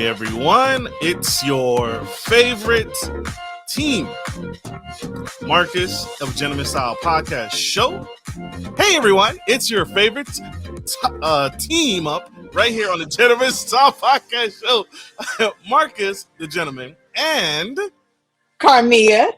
Hey everyone, it's your favorite team, Marcus of Gentleman Style Podcast Show. Hey everyone, it's your favorite team up right here on the Gentleman Style Podcast Show. Marcus, the gentleman, and Karmea.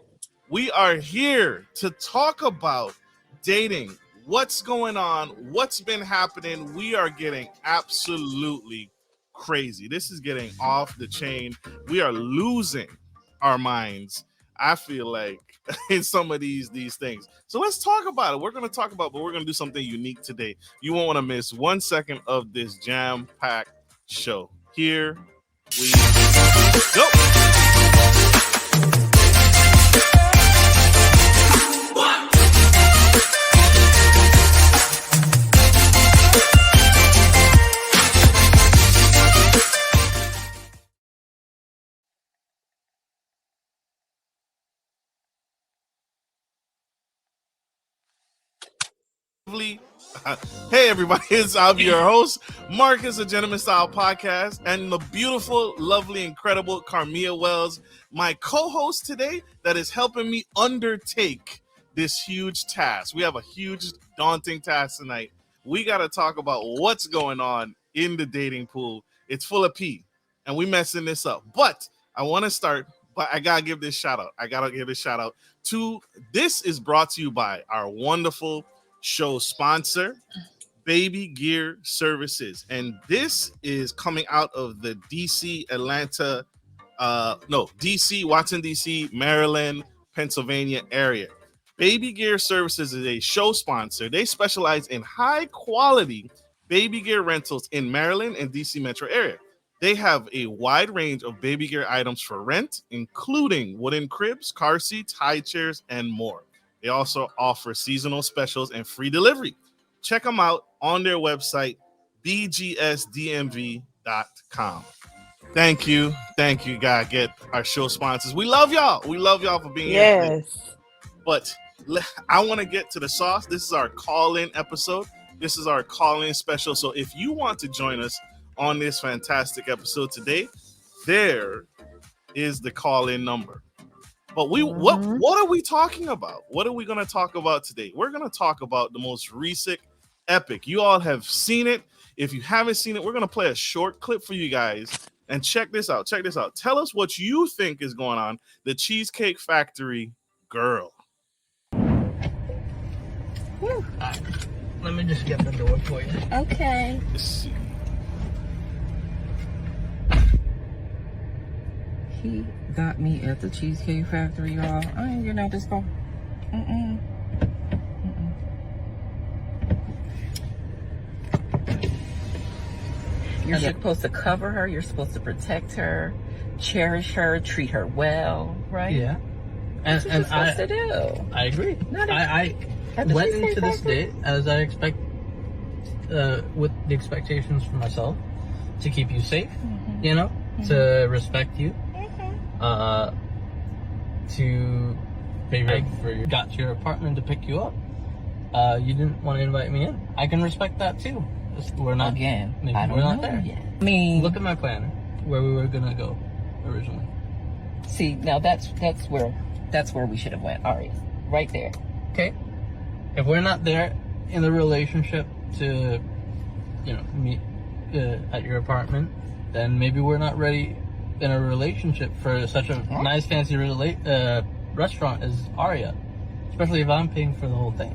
We are here to talk about dating, what's going on, what's been happening. We are getting absolutely crazy. This is getting off the chain. We are losing our minds, I feel like, in some of these things. So let's talk about it. We're going to talk about, but we're going to do something unique today. You won't want to miss 1 second of this jam-packed show. Here we go. Hey everybody, I'm your host, Marcus, a Gentleman Style Podcast, and the beautiful, lovely, incredible Karmea Wells, my co-host today that is helping me undertake this huge task. We have a huge, daunting task tonight. We got to talk about what's going on in the dating pool. It's full of pee, and we messing this up. But I want to start, but I got to give this shout out. This is brought to you by our wonderful show sponsor, Baby Gear Services, and this is coming out of the DC, Washington DC, Maryland, Pennsylvania area. Baby Gear Services is a show sponsor. They specialize in high quality baby gear rentals in Maryland and DC metro area. They have a wide range of baby gear items for rent, including wooden cribs, car seats, high chairs, and more. They also offer seasonal specials and free delivery. Check them out on their website, bgsdmv.com. Thank you. Gotta get our show sponsors. We love y'all. For being here today. But I want to get to the sauce. This is our call-in episode. This is our call-in special. So if you want to join us on this fantastic episode today, there is the call-in number. But what are we talking about? What are we going to talk about today? We're going to talk about the most recent epic. You all have seen it. If you haven't seen it, we're going to play a short clip for you guys. And check this out. Tell us what you think is going on. The Cheesecake Factory girl. Right. Let me just get the door for you. Okay. Let's see. He got me at the Cheesecake Factory, y'all. I ain't getting out this car. You're supposed to cover her. You're supposed to protect her, cherish her, treat her well, right? Yeah. That's what you're supposed to do. I agree. I went into this date as I expect, with the expectations for myself, to keep you safe, to respect you. To pay rent for you. Got to your apartment to pick you up. You didn't want to invite me in. I can respect that too. We're not I don't we're not know there yet. I mean, look at my planner where we were gonna go originally. See, now that's where we should have went. All right there. Okay. If we're not there in the relationship to, meet at your apartment, then maybe we're not ready in a relationship for such a nice fancy restaurant as Aria, especially if I'm paying for the whole thing,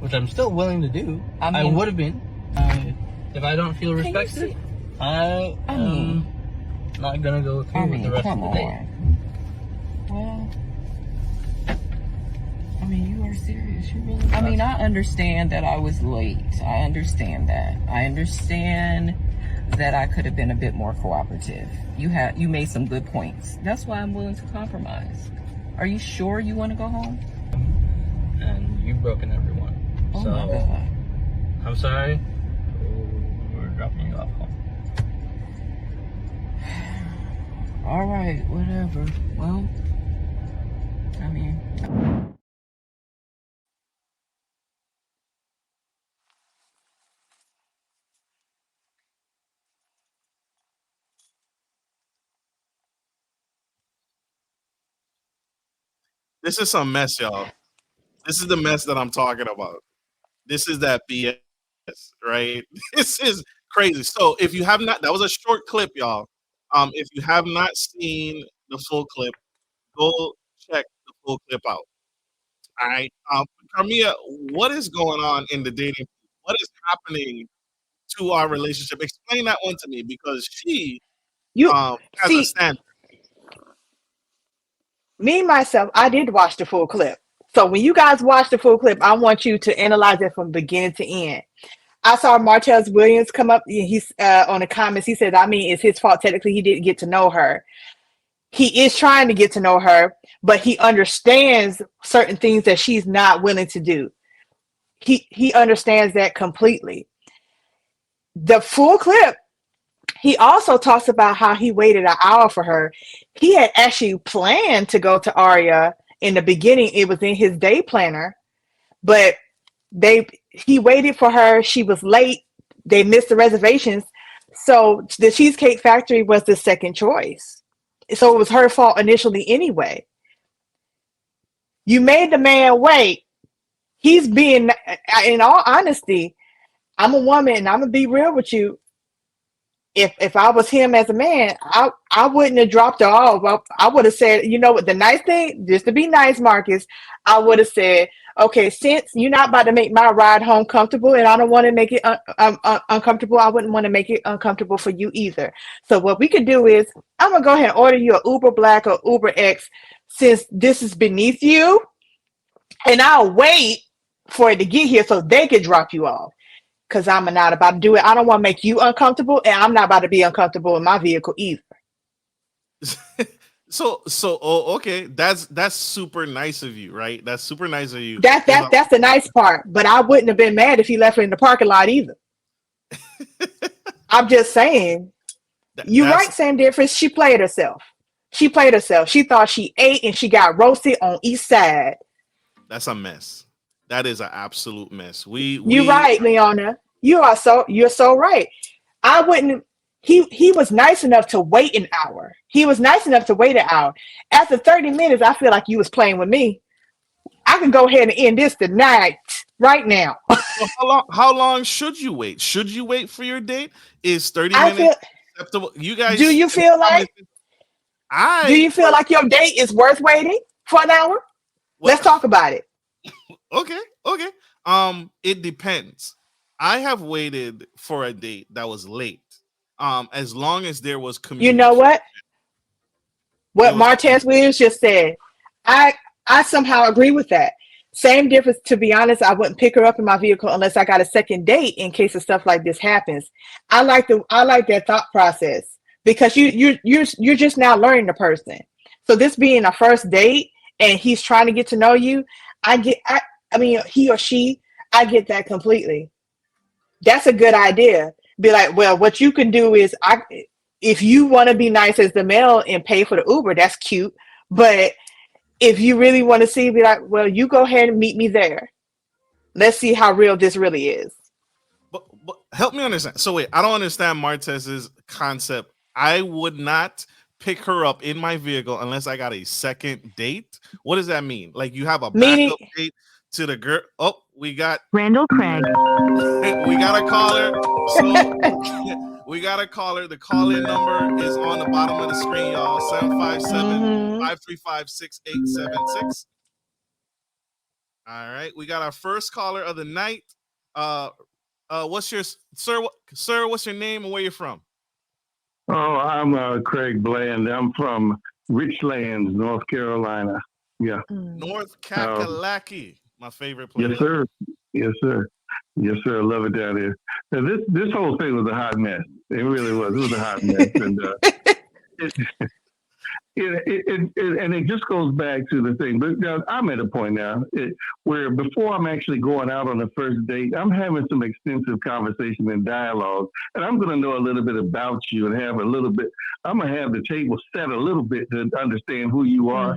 which I'm still willing to do. I would have been if I don't feel respected. I am not gonna go through with the rest of the day. Well, you are serious. You really. I understand that I was late. I understand that. I understand that I could have been a bit more cooperative. You made some good points. That's why I'm willing to compromise. Are you sure you want to go home? And you've broken everyone. Oh my God. I'm sorry. We're dropping you off home. All right, whatever. Well, This is some mess, y'all. This is the mess that I'm talking about. This is that BS, right? This is crazy. So if you have not, that was a short clip, y'all. If you have not seen the full clip, go check the full clip out. All right. Karmea, what is going on in the dating? What is happening to our relationship? Explain that one to me because she You has a see, standard. me myself, I did watch the full clip. So when you guys watch the full clip, I want you to analyze it from beginning to end. I saw Martez Williams come up. He's on the comments. He said, I mean, it's his fault. Technically, he didn't get to know her. He is trying to get to know her, but he understands certain things that she's not willing to do. He understands that completely. The full clip, he also talks about how he waited an hour for her. He had actually planned to go to Aria in the beginning. It was in his day planner, but he waited for her. She was late. They missed the reservations. So the Cheesecake Factory was the second choice. So it was her fault initially anyway. You made the man wait. He's being, in all honesty, I'm a woman and I'm going to be real with you. If I was him as a man, I wouldn't have dropped her off. I would have said, you know what, the nice thing, just to be nice, Marcus, I would have said, okay, since you're not about to make my ride home comfortable and I don't want to make it uncomfortable, I wouldn't want to make it uncomfortable for you either. So what we could do is, I'm going to go ahead and order you an Uber Black or Uber X since this is beneath you, and I'll wait for it to get here so they can drop you off. Because I'm not about to do it. I don't want to make you uncomfortable, and I'm not about to be uncomfortable in my vehicle either. Okay, that's super nice of you, right? That's super nice of you. That's the nice part. But I wouldn't have been mad if he left her in the parking lot either. I'm just saying. You're right, same difference. She played herself. She thought she ate and she got roasted on each side. That's a mess. That is an absolute mess. You're right, Leona. You're so right. I wouldn't. He was nice enough to wait an hour. After 30 minutes, I feel like you was playing with me. I can go ahead and end this tonight, right now. Well, how long should you wait? Should you wait for your date? Is 30 minutes acceptable? You guys, do you feel like your date is worth waiting for an hour? Let's talk about it. Okay. It depends. I have waited for a date that was late. As long as there was communication. You know what? What Martez Williams just said, I somehow agree with that. Same difference. To be honest, I wouldn't pick her up in my vehicle unless I got a second date in case of stuff like this happens. I like that thought process because you're just now learning the person. So this being a first date and he's trying to get to know you, I mean, he or she, I get that completely. That's a good idea. Be like, well, what you can do is, if you want to be nice as the male and pay for the Uber, that's cute. But if you really want to see, be like, well, you go ahead and meet me there. Let's see how real this really is. But help me understand. So wait, I don't understand Martez's concept. I would not pick her up in my vehicle unless I got a second date. What does that mean? Like you have a backup date to the girl. Oh, we got Randall Craig. We got a caller. So we got a caller. The call-in number is on the bottom of the screen, y'all. 757-535-6876. All right. We got our first caller of the night. What's your sir? What's your name and where you're from? Oh, I'm Craig Bland. I'm from Richlands, North Carolina. Yeah. North Kakalaki, my favorite place. Yes, sir. I love it down here. Now, this whole thing was a hot mess. It really was. It was a hot mess, and it just goes back to the thing. But now, I'm at a point now where before I'm actually going out on the first date, I'm having some extensive conversation and dialogue, and I'm going to know a little bit about you and have a little bit. I'm going to have the table set a little bit to understand who you are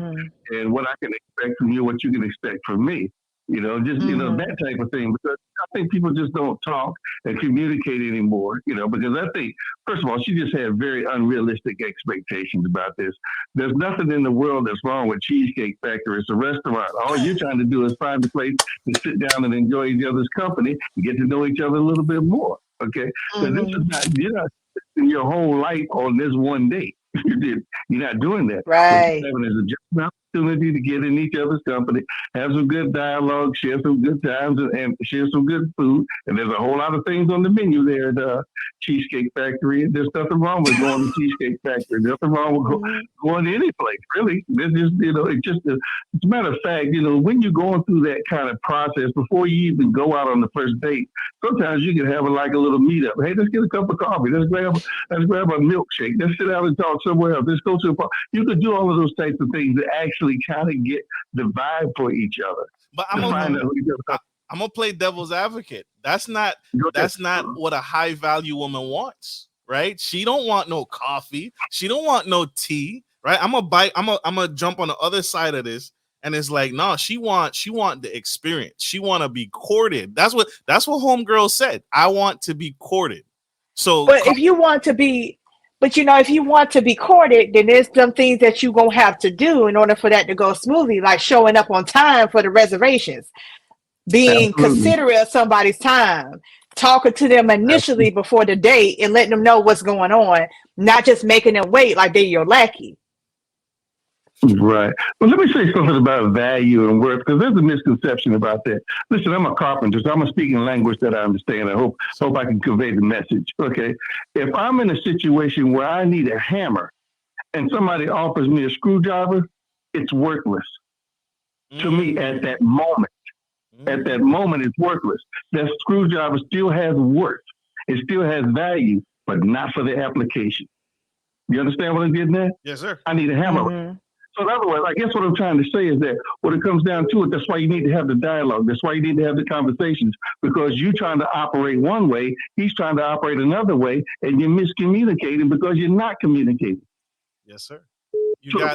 and what I can expect from you, what you can expect from me. Just that type of thing. Because I think people just don't talk and communicate anymore. Because I think, first of all, she just had very unrealistic expectations about this. There's nothing in the world that's wrong with Cheesecake Factory. It's a restaurant. All you're trying to do is find a place to sit down and enjoy each other's company and get to know each other a little bit more. Okay, so this is not, you're not spending your whole life on this one date. You're not doing that. Right. So it's just an opportunity to get in each other's company, have some good dialogue, share some good times, and share some good food. And there's a whole lot of things on the menu there at Cheesecake Factory. There's nothing wrong with going to Cheesecake Factory. There's nothing wrong with going to any place, really. This is, it's just, as a matter of fact, when you're going through that kind of process, before you even go out on the first date, sometimes you can have a little meetup. Hey, let's get a cup of coffee. Let's grab a milkshake. Let's sit down and talk somewhere else. Let's go to a park. You could do all of those types of things to actually kind of get the vibe for each other. But I'm gonna play devil's advocate. That's not what a high value woman wants, right? She don't want no coffee. She don't want no tea, right? I'm gonna jump on the other side of this. And it's like, no, she want the experience. She want to be courted. That's what homegirl said. I want to be courted. So, but if you want to be courted, then there's some things that you're going to have to do in order for that to go smoothly, like showing up on time for the reservations, being considerate of somebody's time, talking to them initially before the date and letting them know what's going on, not just making them wait like they're your lackey. Right. Well, let me say something about value and worth, because there's a misconception about that. Listen, I'm a carpenter, so I'm speaking language that I understand. I hope I can convey the message. Okay. If I'm in a situation where I need a hammer and somebody offers me a screwdriver, it's worthless to me at that moment. At that moment, it's worthless. That screwdriver still has worth. It still has value, but not for the application. You understand what I'm getting at? Yes, sir. I need a hammer. So in other words, I guess what I'm trying to say is that when it comes down to it, that's why you need to have the dialogue. That's why you need to have the conversations, because you're trying to operate one way, he's trying to operate another way, and you're miscommunicating because you're not communicating. Yes, sir.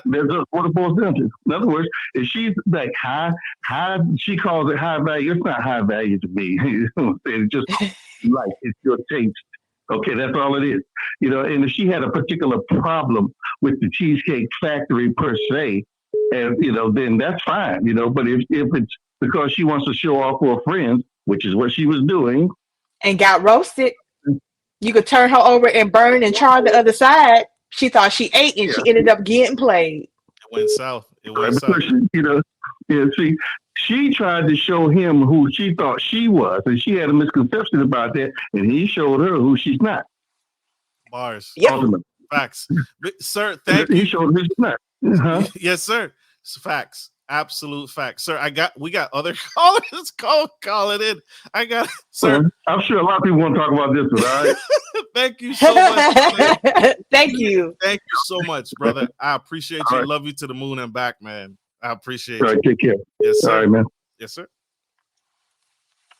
There's what it boils down to. In other words, if she's like high, she calls it high value. It's not high value to me. It's just like it's your taste. Okay, that's all it is. And if she had a particular problem with the Cheesecake Factory per se, and then that's fine. But if it's because she wants to show off for her friends, which is what she was doing, and got roasted, you could turn her over and burn and char the other side. She thought she ate, and she ended up getting played. It went south. See, she tried to show him who she thought she was, and she had a misconception about that, and he showed her who she's not. Bars. Yep. Facts. Sir, thank you. He showed her she's not. Yes, sir. Facts. Absolute facts. Sir, we got other callers calling in. Sir. I'm sure a lot of people want to talk about this one, all right? Thank you so much. Thank you. Thank you so much, brother. I appreciate you. Right. Love you to the moon and back, man. I appreciate you. All right, take care. Yes, sir. All right, man. Yes, sir.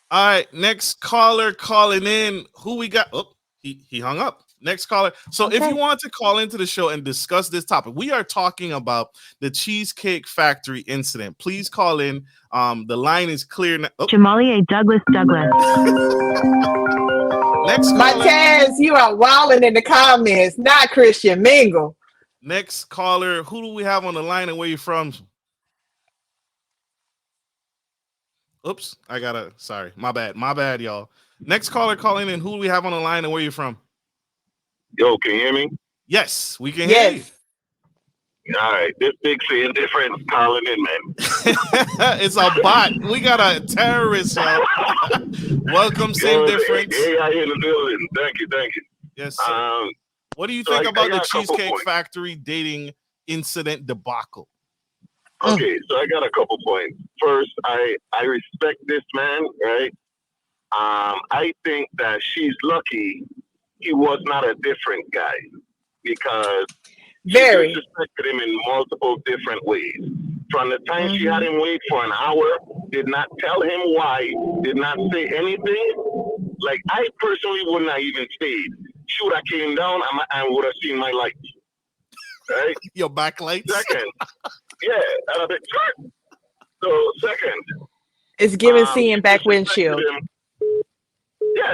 All right, next caller calling in. Who we got? Oh, he hung up. Next caller. So if you want to call into the show and discuss this topic, we are talking about the Cheesecake Factory incident. Please call in. The line is clear now. Oh. Jamali Douglas. Next caller. Matez, you are wilding in the comments. Not Christian Mingle. Next caller. Who do we have on the line and where you from? Oops, sorry, my bad, y'all. Next caller calling in. Who do we have on the line and where you from? Yo, can you hear me? Yes, we can hear you. All right, this big seeing difference calling in, man. It's a bot. We got a terrorist, y'all. Welcome, same difference. Yeah, I hear the building. Thank you. Yes, sir. What do you think about the Cheesecake Factory dating incident debacle? Okay, so I got a couple points. First, I respect this man, right? I think that she's lucky he was not a different guy, because she disrespected him in multiple different ways. From the time she had him wait for an hour, did not tell him why, did not say anything. Like, I personally would not even stayed. She would have came down and would have seen my lights. Right? Your backlights? Second. Yeah. So, second. It's giving seeing back windshield. Yeah,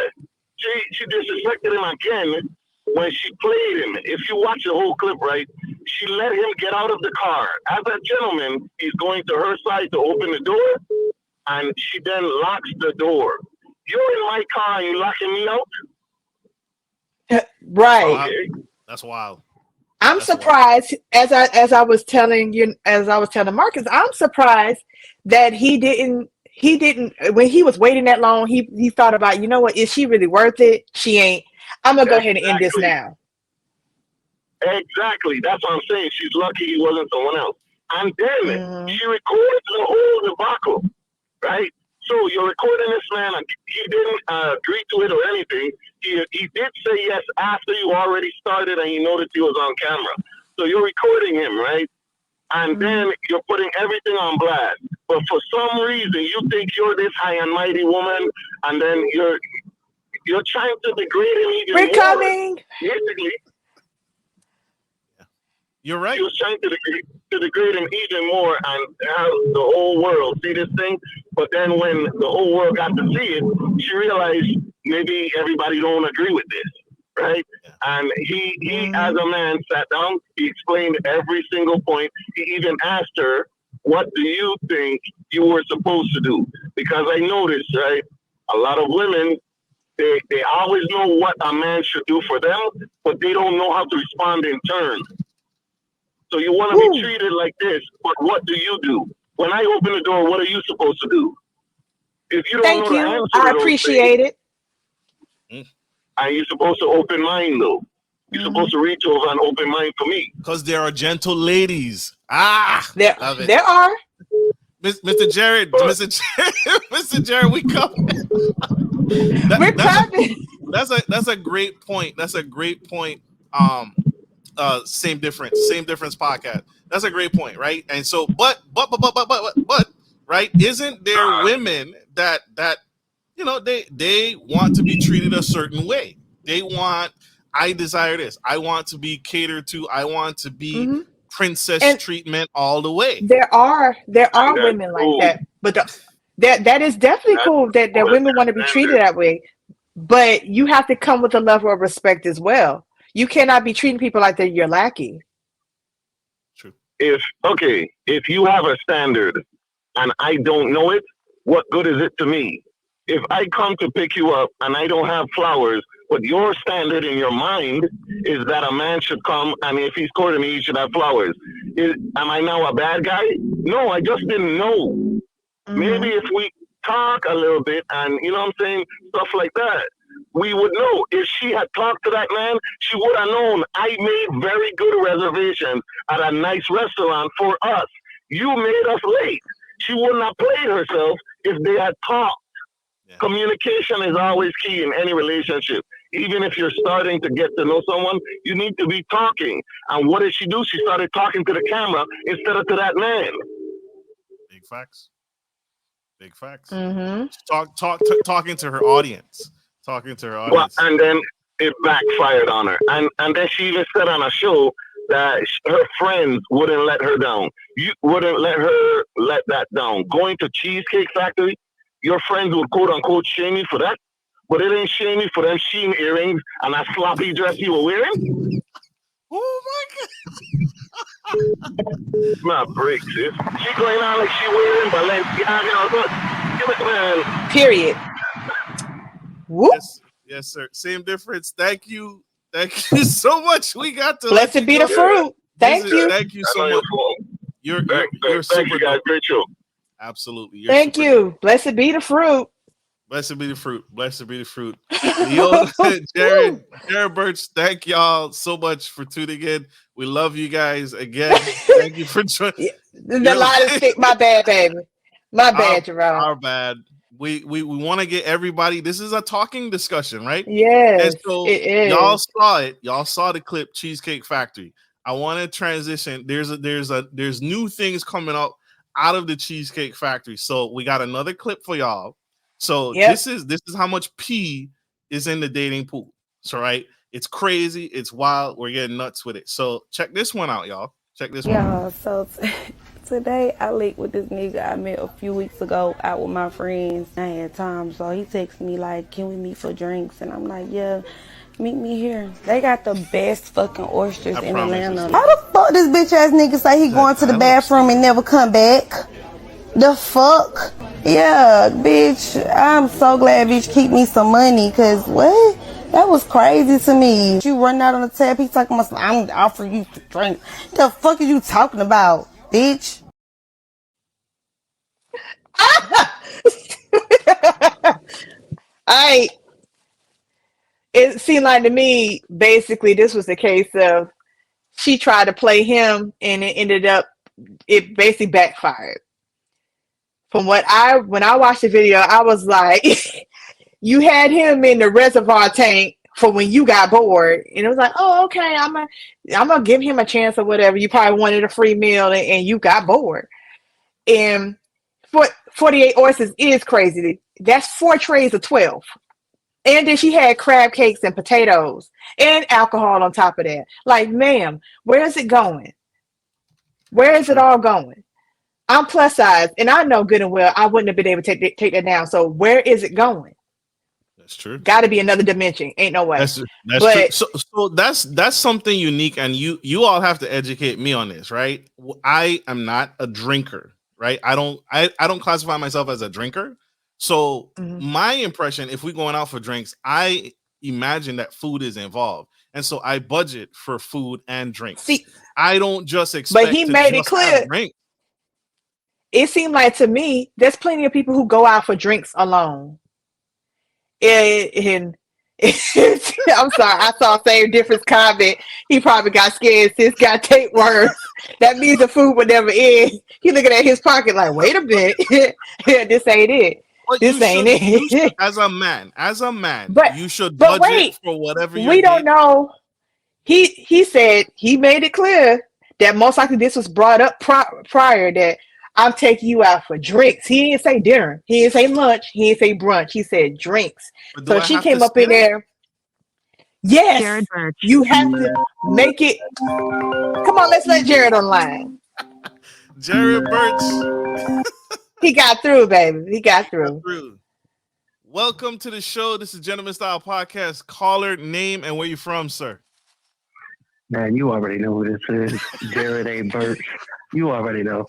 she disrespected him again when she played him. If you watch the whole clip, right, she let him get out of the car. As a gentleman, he's going to her side to open the door, and she then locks the door. You're in my car and you're locking me out? Right. Okay. That's wild. I'm surprised, as I was telling Marcus, I'm surprised that he didn't when he was waiting that long, he thought about, you know what, is she really worth it? She ain't. I'm gonna go ahead and end this now. Exactly. That's what I'm saying. She's lucky he wasn't someone else. And then she recorded the whole debacle, right? So you're recording this man, and he didn't agree to it or anything. He did say yes after you already started and he noticed he was on camera. So you're recording him, right? And then you're putting everything on blast. But for some reason, you think you're this high and mighty woman, and then you're trying to degrade him even We're more. Coming. Basically, you're right. She was trying to degrade him even more and have the whole world see this thing. But then when the whole world got to see it, she realized maybe everybody don't agree with this, right? And he as a man, sat down. He explained every single point. He even asked her, what do you think you were supposed to do? Because I noticed, right, a lot of women, they always know what a man should do for them, but they don't know how to respond in turn. So you want to be treated like this, but what do you do? When I open the door, what are you supposed to do? If you don't know the answer, I appreciate it. And you're supposed to open mine, though. You're supposed to reach over and open mine for me. Because there are gentle ladies. There are. Mr. Jared, Mr. Jared, we come. That's a great point. That's a great point. Same difference podcast. That's a great point, right? And so, but, right? Isn't there women that you know they want to be treated a certain way? They want. I desire this. I want to be catered to. I want to be princess treatment all the way. There are women like that, but that is definitely cool that women want to be treated that way. But you have to come with a level of respect as well. You cannot be treating people like they're your lackey. True. If you have a standard and I don't know it, what good is it to me? If I come to pick you up and I don't have flowers, but your standard in your mind is that a man should come and if he's courting me, he should have flowers. Am I now a bad guy? No, I just didn't know. Maybe if we talk a little bit and, you know what I'm saying, stuff like that, we would know. If she had talked to that man, she would have known I made very good reservations at a nice restaurant for us. You made us late. She wouldn't have played herself if they had talked. Yeah. Communication is always key in any relationship. Even if you're starting to get to know someone, you need to be talking. And what did she do? She started talking to the camera instead of to that man. Big facts. Talking to her audience. Well, and then it backfired on her. And then she even said on a show that her friends wouldn't let her down. You wouldn't let her let that down. Going to Cheesecake Factory, your friends would quote unquote shame you for that, but it ain't shame you for them sheen earrings and that sloppy dress you were wearing. Oh my God! Not breaks, sis. She going on like she wearing Balenciaga. Period. Yes, sir. Same difference. Thank you so much. We got to blessed be the fruit. Thank you so much. You're thank you guys. Great show. Absolutely. Thank you. Blessed be the fruit. Blessed be the fruit. Blessed be the fruit. Yo, Jared Birch, thank y'all so much for tuning in. We love you guys again. Thank you for joining. The line is thick. My bad, baby. My bad, Jerome. Our bad. We want to get everybody. This is a talking discussion, right? Yes. And so it is. Y'all saw it. Y'all saw the clip, Cheesecake Factory. I want to transition. There's new things coming up out of the Cheesecake Factory. So we got another clip for y'all. So this is how much pee is in the dating pool. So right, it's crazy, it's wild. We're getting nuts with it. So check this one out, y'all. Check this one. Yeah. So Today, I linked with this nigga I met a few weeks ago out with my friends. I had time, so he texted me like, can we meet for drinks? And I'm like, yeah, meet me here. They got the best fucking oysters in Atlanta. How the fuck this bitch ass nigga say he going to the bathroom and never come back? The fuck? Yeah, bitch, I'm so glad bitch keep me some money, cause what? That was crazy to me. You running out on the tab, he talking about, I'm offering you to drink. The fuck are you talking about, bitch? It seemed like to me, basically, this was the case of she tried to play him and it basically backfired. When I watched the video, I was like, you had him in the reservoir tank for when you got bored, and it was like, oh, okay, I'm gonna give him a chance or whatever. You probably wanted a free meal and you got bored. And 48 oysters is crazy. That's 4 trays of 12. And then she had crab cakes and potatoes and alcohol on top of that. Like, ma'am, where is it going? Where is it all going? I'm plus size, and I know good and well I wouldn't have been able to take that down. So where is it going? That's true. Got to be another dimension. Ain't no way. That's true. So that's something unique, and you all have to educate me on this, right? I am not a drinker, right? I don't classify myself as a drinker. So my impression, if we're going out for drinks, I imagine that food is involved, and so I budget for food and drinks. See, I don't just expect. But he made it clear. It seemed like to me, there's plenty of people who go out for drinks alone. And I'm sorry, I saw same difference comment. He probably got scared since got take words. That means the food would never end. He looking at his pocket like, wait a minute, this ain't it. But this ain't it. As a man, you should but budget wait, for whatever we don't know. He said he made it clear that most likely this was brought up prior that I'm taking you out for drinks. He didn't say dinner. He didn't say lunch. He didn't say brunch. He said drinks. So she came up in there. Yes, you have to make it. Come on, let's let Jared online. Jared Birch. He got through, baby. He got through. Welcome to the show. This is Gentleman Style Podcast. Caller, name, and where you from, sir? Man, you already know who this is. Jared A. Birch. You already know.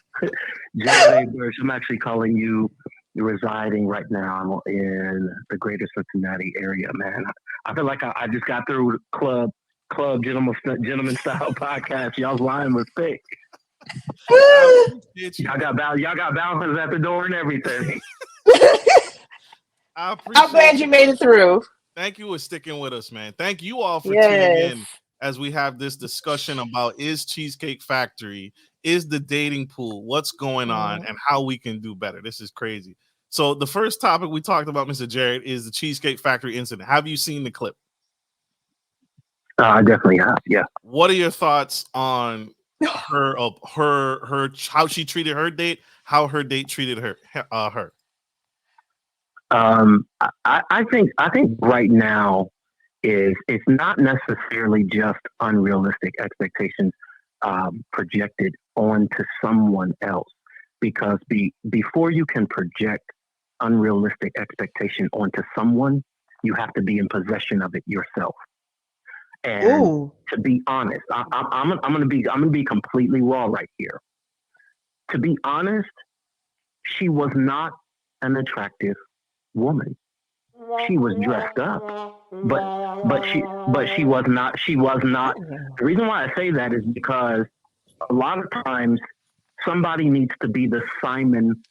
Jared A. Birch. I'm actually calling you residing right now in the greater Cincinnati area, man. I feel like I just got through Club Gentleman Style Podcast. Y'all's line was thick. Y'all got bouncers at the door and everything. I'm glad you made it through. Thank you for sticking with us, man. Thank you all for tuning in as we have this discussion about is Cheesecake Factory, is the dating pool, what's going on, and how we can do better. This is crazy. So the first topic we talked about, Mr. Jared, is the Cheesecake Factory incident. Have you seen the clip? I definitely have, yeah. What are your thoughts on her how she treated her date, how her date treated her? I think right now it's not necessarily just unrealistic expectations projected onto someone else, because before you can project unrealistic expectation onto someone, you have to be in possession of it yourself. And to be honest, I'm gonna be completely raw right here. To be honest, she was not an attractive woman. She was dressed up, but she was not. The reason why I say that is because a lot of times somebody needs to be the Simon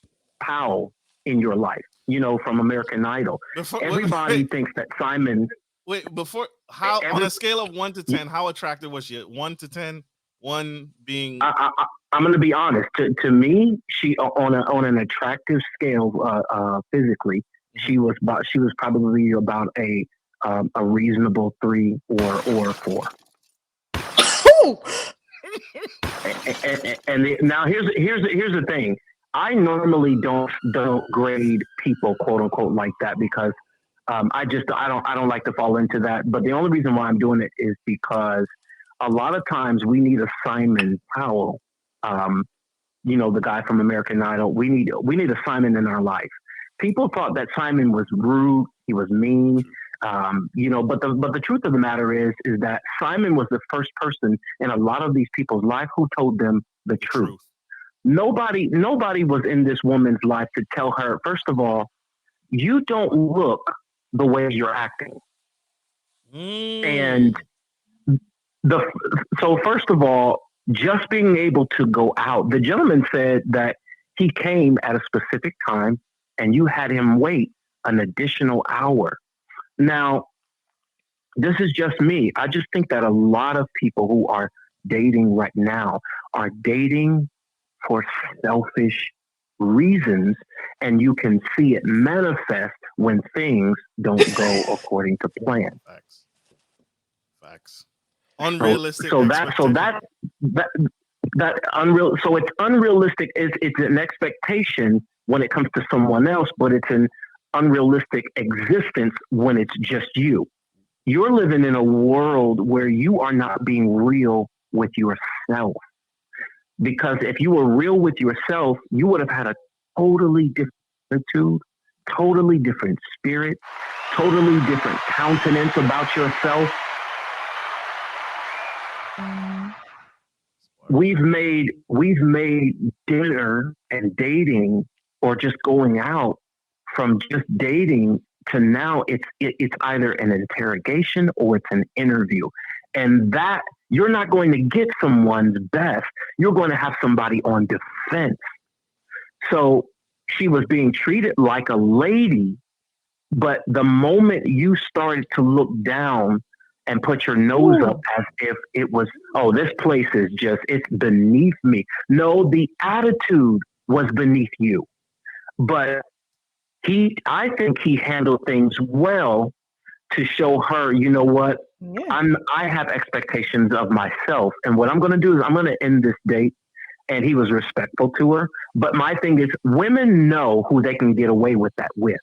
Cowell in your life. You know, from American Idol. Everybody thinks that Simon. Wait, on a scale of 1 to 10, how attractive was she? 1 to 10, 1 being. I'm going to be honest. To me, she on an attractive scale, physically, she was probably about a reasonable 3 or 4. and now here's the thing. I normally don't grade people, quote unquote, like that, because I don't like to fall into that. But the only reason why I'm doing it is because a lot of times we need a Simon Cowell the guy from American Idol. We need a Simon in our life. People thought that Simon was rude. He was mean. But the truth of the matter is that Simon was the first person in a lot of these people's life who told them the truth. Nobody was in this woman's life to tell her, first of all, you don't look the way you're acting. And so first of all, just being able to go out, the gentleman said that he came at a specific time and you had him wait an additional hour. Now, this is just me. I just think that a lot of people who are dating right now are dating for selfish reasons, and you can see it manifest when things don't go according to plan. Facts. Unrealistic. So it's unrealistic. It's an expectation when it comes to someone else, but it's an unrealistic existence when it's just you. You're living in a world where you are not being real with yourself. Because if you were real with yourself, you would have had a totally different attitude, totally different spirit, totally different countenance about yourself. We've made dinner and dating, or just going out, from just dating to now it's either an interrogation or it's an interview. And that you're not going to get someone's best. You're going to have somebody on defense. So she was being treated like a lady, but the moment you started to look down and put your nose up as if it was, oh, this place is it's beneath me. No, the attitude was beneath you. But I think he handled things well to show her, you know what? Yeah. I have expectations of myself. And what I'm going to do is I'm going to end this date. And he was respectful to her. But my thing is, women know who they can get away with that with.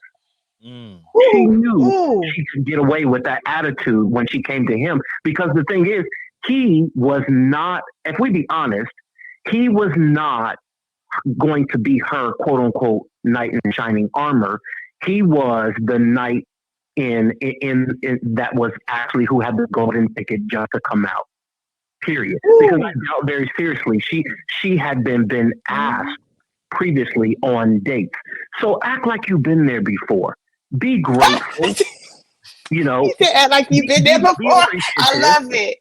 She knew she could get away with that attitude when she came to him. Because the thing is, he was not, if we be honest, he was not going to be her quote unquote knight in shining armor. He was the knight in that was actually who had the golden ticket just to come out. Period. Because I doubt very seriously she had been asked previously on dates. So act like you've been there before. Be grateful. Act like you've been there before. I love it.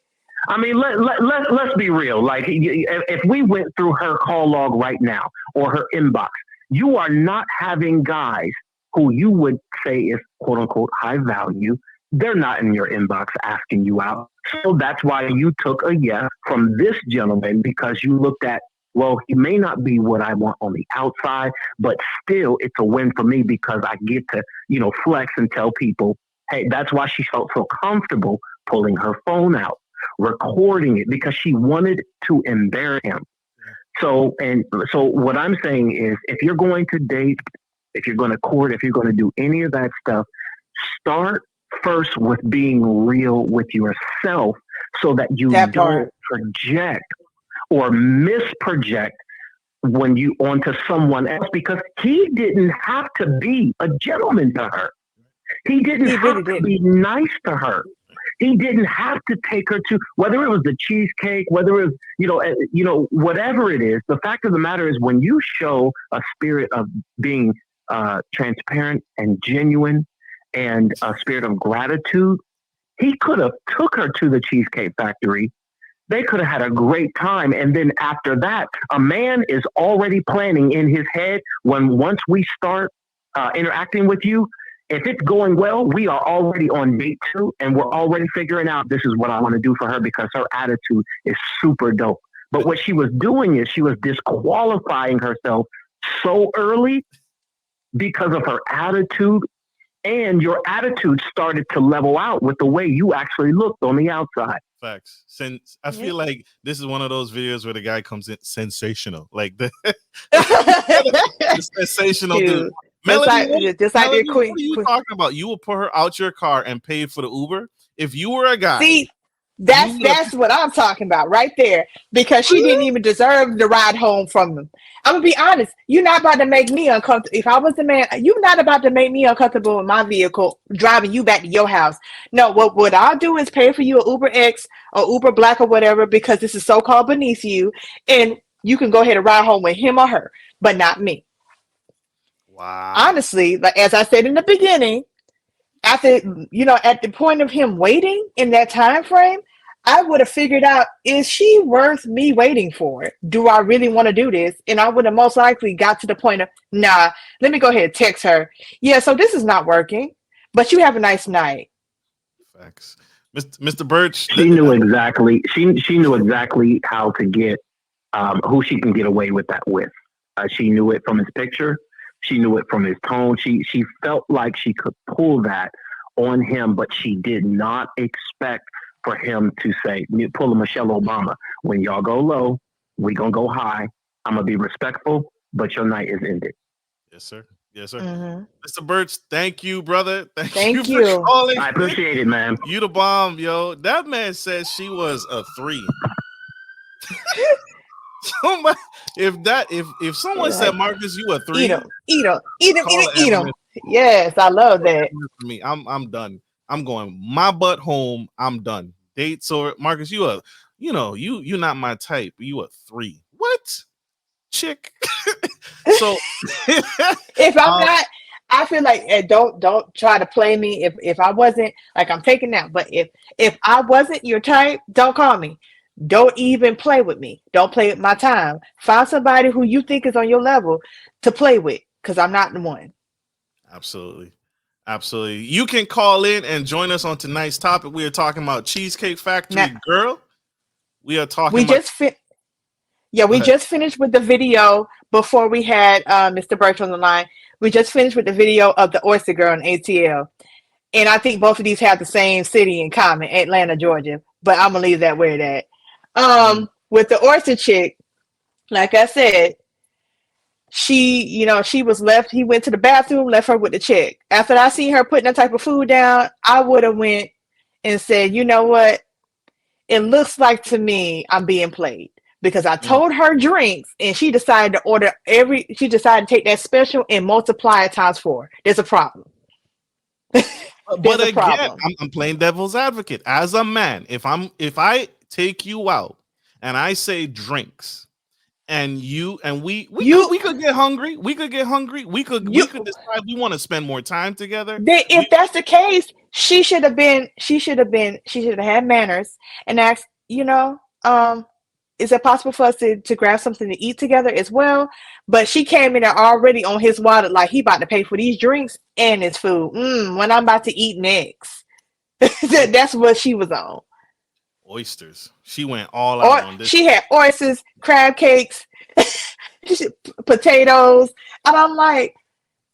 I mean, let's be real. Like, if we went through her call log right now or her inbox, you are not having guys who you would say is quote unquote high value. They're not in your inbox asking you out. So that's why you took a yes from this gentleman, because you looked at, well, he may not be what I want on the outside, but still it's a win for me because I get to, flex and tell people, hey, that's why she felt so comfortable pulling her phone out, recording it, because she wanted to embarrass him. So what I'm saying is, if you're going to date, if you're going to court, if you're going to do any of that stuff, start first with being real with yourself so that you don't project or misproject when you onto someone else, because he didn't have to be a gentleman to her. He didn't have to be nice to her. He didn't have to take her to, whether it was the cheesecake, whether it was, whatever it is. The fact of the matter is, when you show a spirit of being transparent and genuine and a spirit of gratitude, he could have took her to the Cheesecake Factory. They could have had a great time. And then after that, a man is already planning in his head, once we start interacting with you, if it's going well, we are already on date 2 and we're already figuring out this is what I want to do for her because her attitude is super dope. But what she was doing is she was disqualifying herself so early because of her attitude, and your attitude started to level out with the way you actually looked on the outside. Facts. Since I feel like this is one of those videos where the guy comes in sensational, like the sensational dude. Melody, just like what are you talking about? You will put her out your car and pay for the Uber. If you were a guy, That's what I'm talking about right there. Because she didn't even deserve the ride home from him. I'm gonna be honest. You're not about to make me uncomfortable. If I was the man, you're not about to make me uncomfortable in my vehicle driving you back to your house. No, what I'll do is pay for you an Uber X or Uber Black or whatever, because this is so called beneath you, and you can go ahead and ride home with him or her, but not me. Wow. Honestly, like as I said in the beginning, after at the point of him waiting in that time frame, I would have figured out, is she worth me waiting for? Do I really want to do this? And I would have most likely got to the point of, nah, let me go ahead and text her. Yeah, so this is not working, but you have a nice night. Facts. Mr. Birch. She knew exactly. She knew exactly how to get who she can get away with that with. She knew it from his picture. She knew it from his tone. She felt like she could pull that on him, but she did not expect for him to say, pull a Michelle Obama. When y'all go low, we gonna go high. I'm gonna be respectful, but your night is ended. Yes, sir. Yes, sir. Mm-hmm. Mr. Birch, thank you, brother. Thank you for calling. I appreciate it, man. You the bomb, yo. That man says she was a 3. If someone said, Marcus, you a 3, eat him. Yes, I love that. For me, I'm done. I'm going my butt home. I'm done. Dates or Marcus, you not my type. You a 3. What? Chick. So if I'm not, I feel like don't try to play me. If I wasn't, like, I'm taking that, but if I wasn't your type, don't call me. Don't even play with me. Don't play with my time. Find somebody who you think is on your level to play with, because I'm not the one. Absolutely. You can call in and join us on tonight's topic. We are talking about Cheesecake Factory Girl. We are talking we just finished with the video before we had Mr. Birch on the line. We just finished with the video of the Oyster Girl in ATL. And I think both of these have the same city in common, Atlanta, Georgia. But I'm going to leave that where it at. With the Oyster chick, like I said, she was left. He went to the bathroom, left her with the chick. After I seen her putting that type of food down, I would have went and said, you know what? It looks like to me I'm being played. Because I told her drinks, and she decided to she decided to take that special and multiply it times 4. There's a problem. But again, I'm playing devil's advocate. As a man, if I take you out and I say drinks, and we could get hungry. We could decide we want to spend more time together. If that's the case, she should have had manners and asked, is it possible for us to grab something to eat together as well? But she came in there already on his wallet, like he about to pay for these drinks and his food. When I'm about to eat next. That's what she was on. Oysters. She went all out on this. She had oysters, crab cakes, potatoes. And I'm like,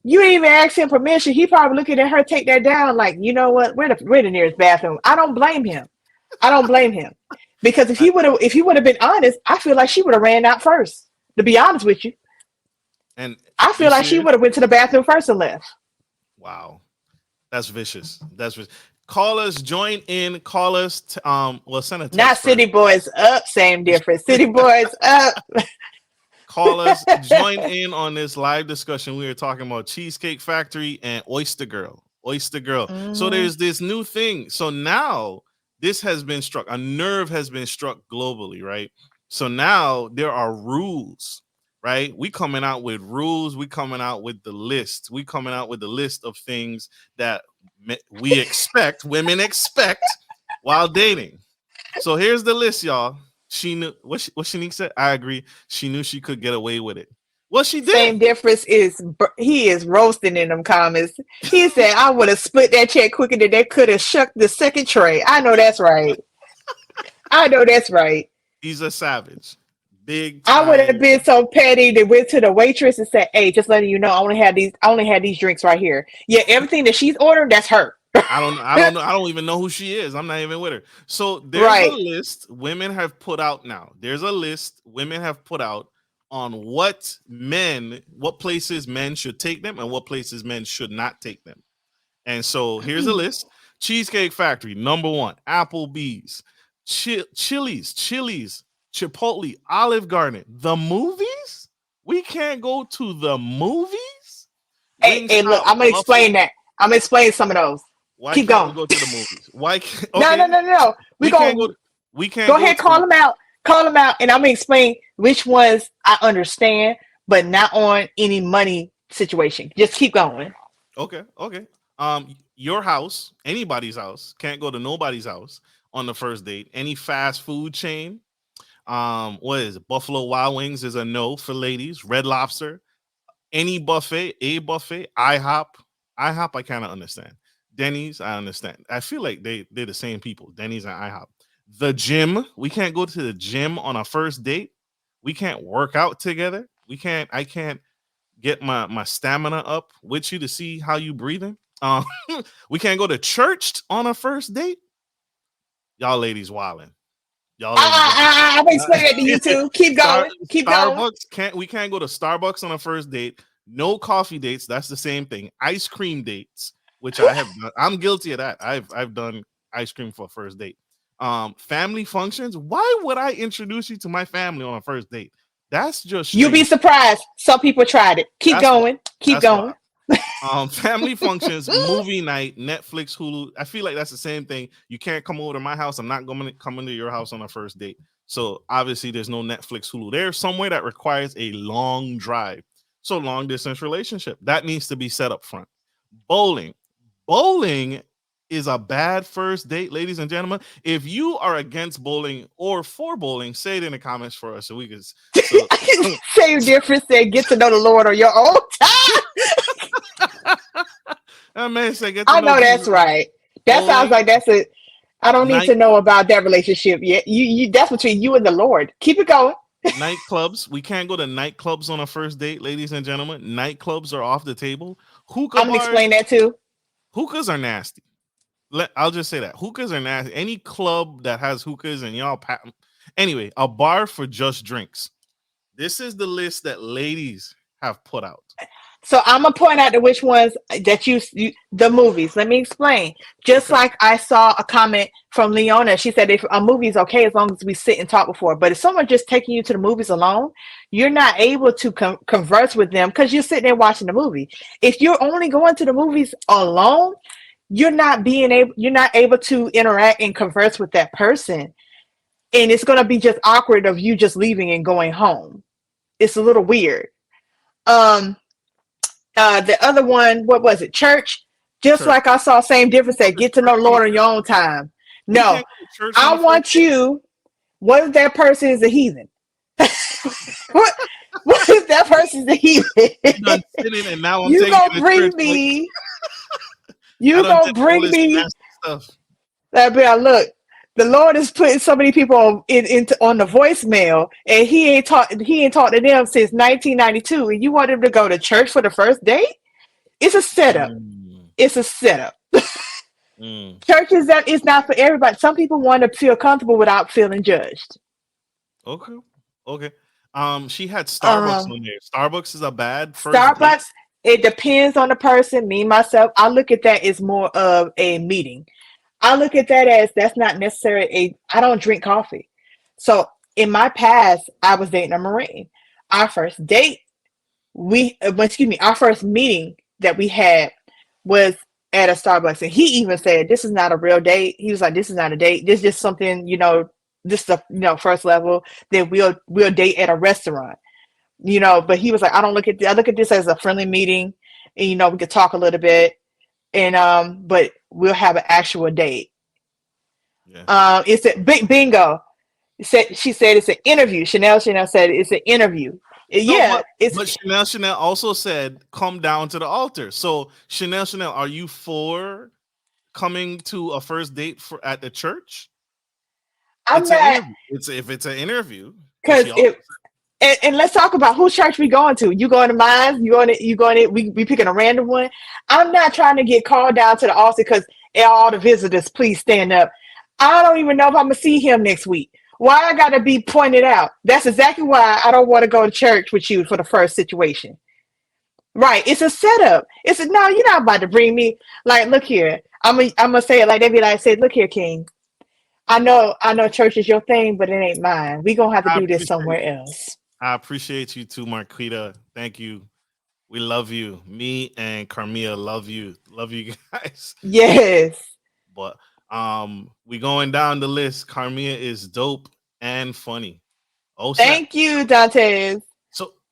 you didn't even ask him permission. He probably looking at her take that down like, you know what? Where the nearest bathroom? I don't blame him. Because if he would have been honest, I feel like she would have ran out first. To be honest with you, and I feel like she would have went to the bathroom first and left. Wow, that's vicious. Call us, join in. Call us. Send a text. Not City Boys up. Same difference. City Boys up. Call us, join in on this live discussion. We are talking about Cheesecake Factory and Oyster Girl. So there's this new thing. So now. This has been struck. A nerve has been struck globally, right? So now there are rules, right? We coming out with rules. We coming out with the list. We coming out with the list of things that women expect while dating. So here's the list, y'all. She knew what Shanique said. I agree. She knew she could get away with it. Well, she did. Same difference is he is roasting in them comments. He said, I would have split that check quicker than they could have shucked the second tray. I know that's right. He's a savage. Big time. I would have been so petty that went to the waitress and said, hey, just letting you know, I only had these drinks right here. Yeah, everything that she's ordered, that's her. I don't know. I don't even know who she is. I'm not even with her. So there's a list women have put out now. On what places men should take them and what places men should not take them. And so here's a list. Cheesecake Factory, number 1. Applebee's, Chili's, Chipotle, Olive Garden. The movies? We can't go to the movies? Hey, look, I'm gonna explain that. I'm gonna explain some of those. Why Keep can't going. we go to the movies? Why can't, okay. No. We can't go ahead, call them out. Call them out, and I'm gonna explain which ones I understand, but not on any money situation. Just keep going. Okay. Your house, anybody's house, can't go to nobody's house on the first date. Any fast food chain, what is it? Buffalo Wild Wings is a no for ladies. Red Lobster, any buffet, IHOP, I kind of understand. Denny's, I understand. I feel like they're the same people. Denny's and IHOP. The gym, we can't go to the gym on a first date. We can't work out together. I can't get my stamina up with you to see how you breathing. We can't go to church on a first date. Y'all ladies wilding. I'm explaining it to you too. Keep going. Starbucks we can't go to Starbucks on a first date. No coffee dates. That's the same thing. Ice cream dates, which I have done. I'm guilty of that. I've done ice cream for a first date. Family functions. Why would I introduce you to my family on a first date? That's just strange. You'd be surprised. Some people tried it. Keep going. Family functions, movie night, Netflix, Hulu. I feel like that's the same thing. You can't come over to my house. I'm not going to come into your house on a first date. So obviously there's no Netflix, Hulu. There's somewhere that requires a long drive. So long distance relationship that needs to be set up front. Bowling is a bad first date, ladies and gentlemen. If you are against bowling or for bowling, say it in the comments for us so we can say your difference. Say get to know the Lord on your own time. That man said, I know that's right. That sounds like that's it. I don't need to know about that relationship yet. You that's between you and the Lord. Keep it going. Nightclubs. We can't go to nightclubs on a first date, ladies and gentlemen. Nightclubs are off the table. I'm gonna explain that too. Hookahs are nasty. I'll just say that hookahs are nasty. Any club that has hookahs and y'all anyway, a bar for just drinks. This is the list that ladies have put out. So I'm gonna point out which ones that you the movies. Let me explain. Just like I saw a comment from Leona, she said if a movie is okay as long as we sit and talk before. But if someone just taking you to the movies alone, you're not able to converse with them because you're sitting there watching the movie. If you're only going to the movies alone, you're not able to interact and converse with that person, and it's gonna be just awkward of you just leaving and going home. It's a little weird. The other one, what was it? Church. Just like I saw, same difference. That get to know the Lord on your own time. No, I want you. What if that person is a heathen? What if that person is a heathen? You gonna bring me? You gonna bring me? That be look. The Lord is putting so many people on the voicemail, and He ain't talked to them since 1992. And you want them to go to church for the first date? It's a setup. It's a setup. Church is not for everybody. Some people want to feel comfortable without feeling judged. Okay. She had Starbucks on there. Starbucks is a bad first Starbucks. Date. It depends on the person. Me myself, I look at that as more of a meeting. I look at that as that's not necessarily I don't drink coffee. So in my past, I was dating a Marine. Our first date, our first meeting that we had was at a Starbucks. And he even said, this is not a real date. He was like, this is not a date. This is just something, this is the first level. Then we'll date at a restaurant. But he was like, I look at this as a friendly meeting. And we could talk a little bit. And but we'll have an actual date. Yeah. It's a big bingo. She said it's an interview. Chanel said it's an interview. But Chanel also said come down to the altar. So Chanel, are you for coming to a first date at the church? If it's an interview. Because and let's talk about whose church we going to. You going to mine? You going to we picking a random one. I'm not trying to get called down to the altar because all the visitors, please stand up. I don't even know if I'm gonna see him next week. Why I gotta be pointed out? That's exactly why I don't want to go to church with you for the first situation. Right? It's a setup. No, you're not about to bring me. Like, look here. I'm gonna say it like they be like, say, look here, King. I know church is your thing, but it ain't mine. We gonna have to do this somewhere else. I appreciate you too, Marquita. Thank you. We love you. Me and Karmea love you. Love you guys. Yes. But we going down the list. Karmea is dope and funny. Oh, thank you, Dantes.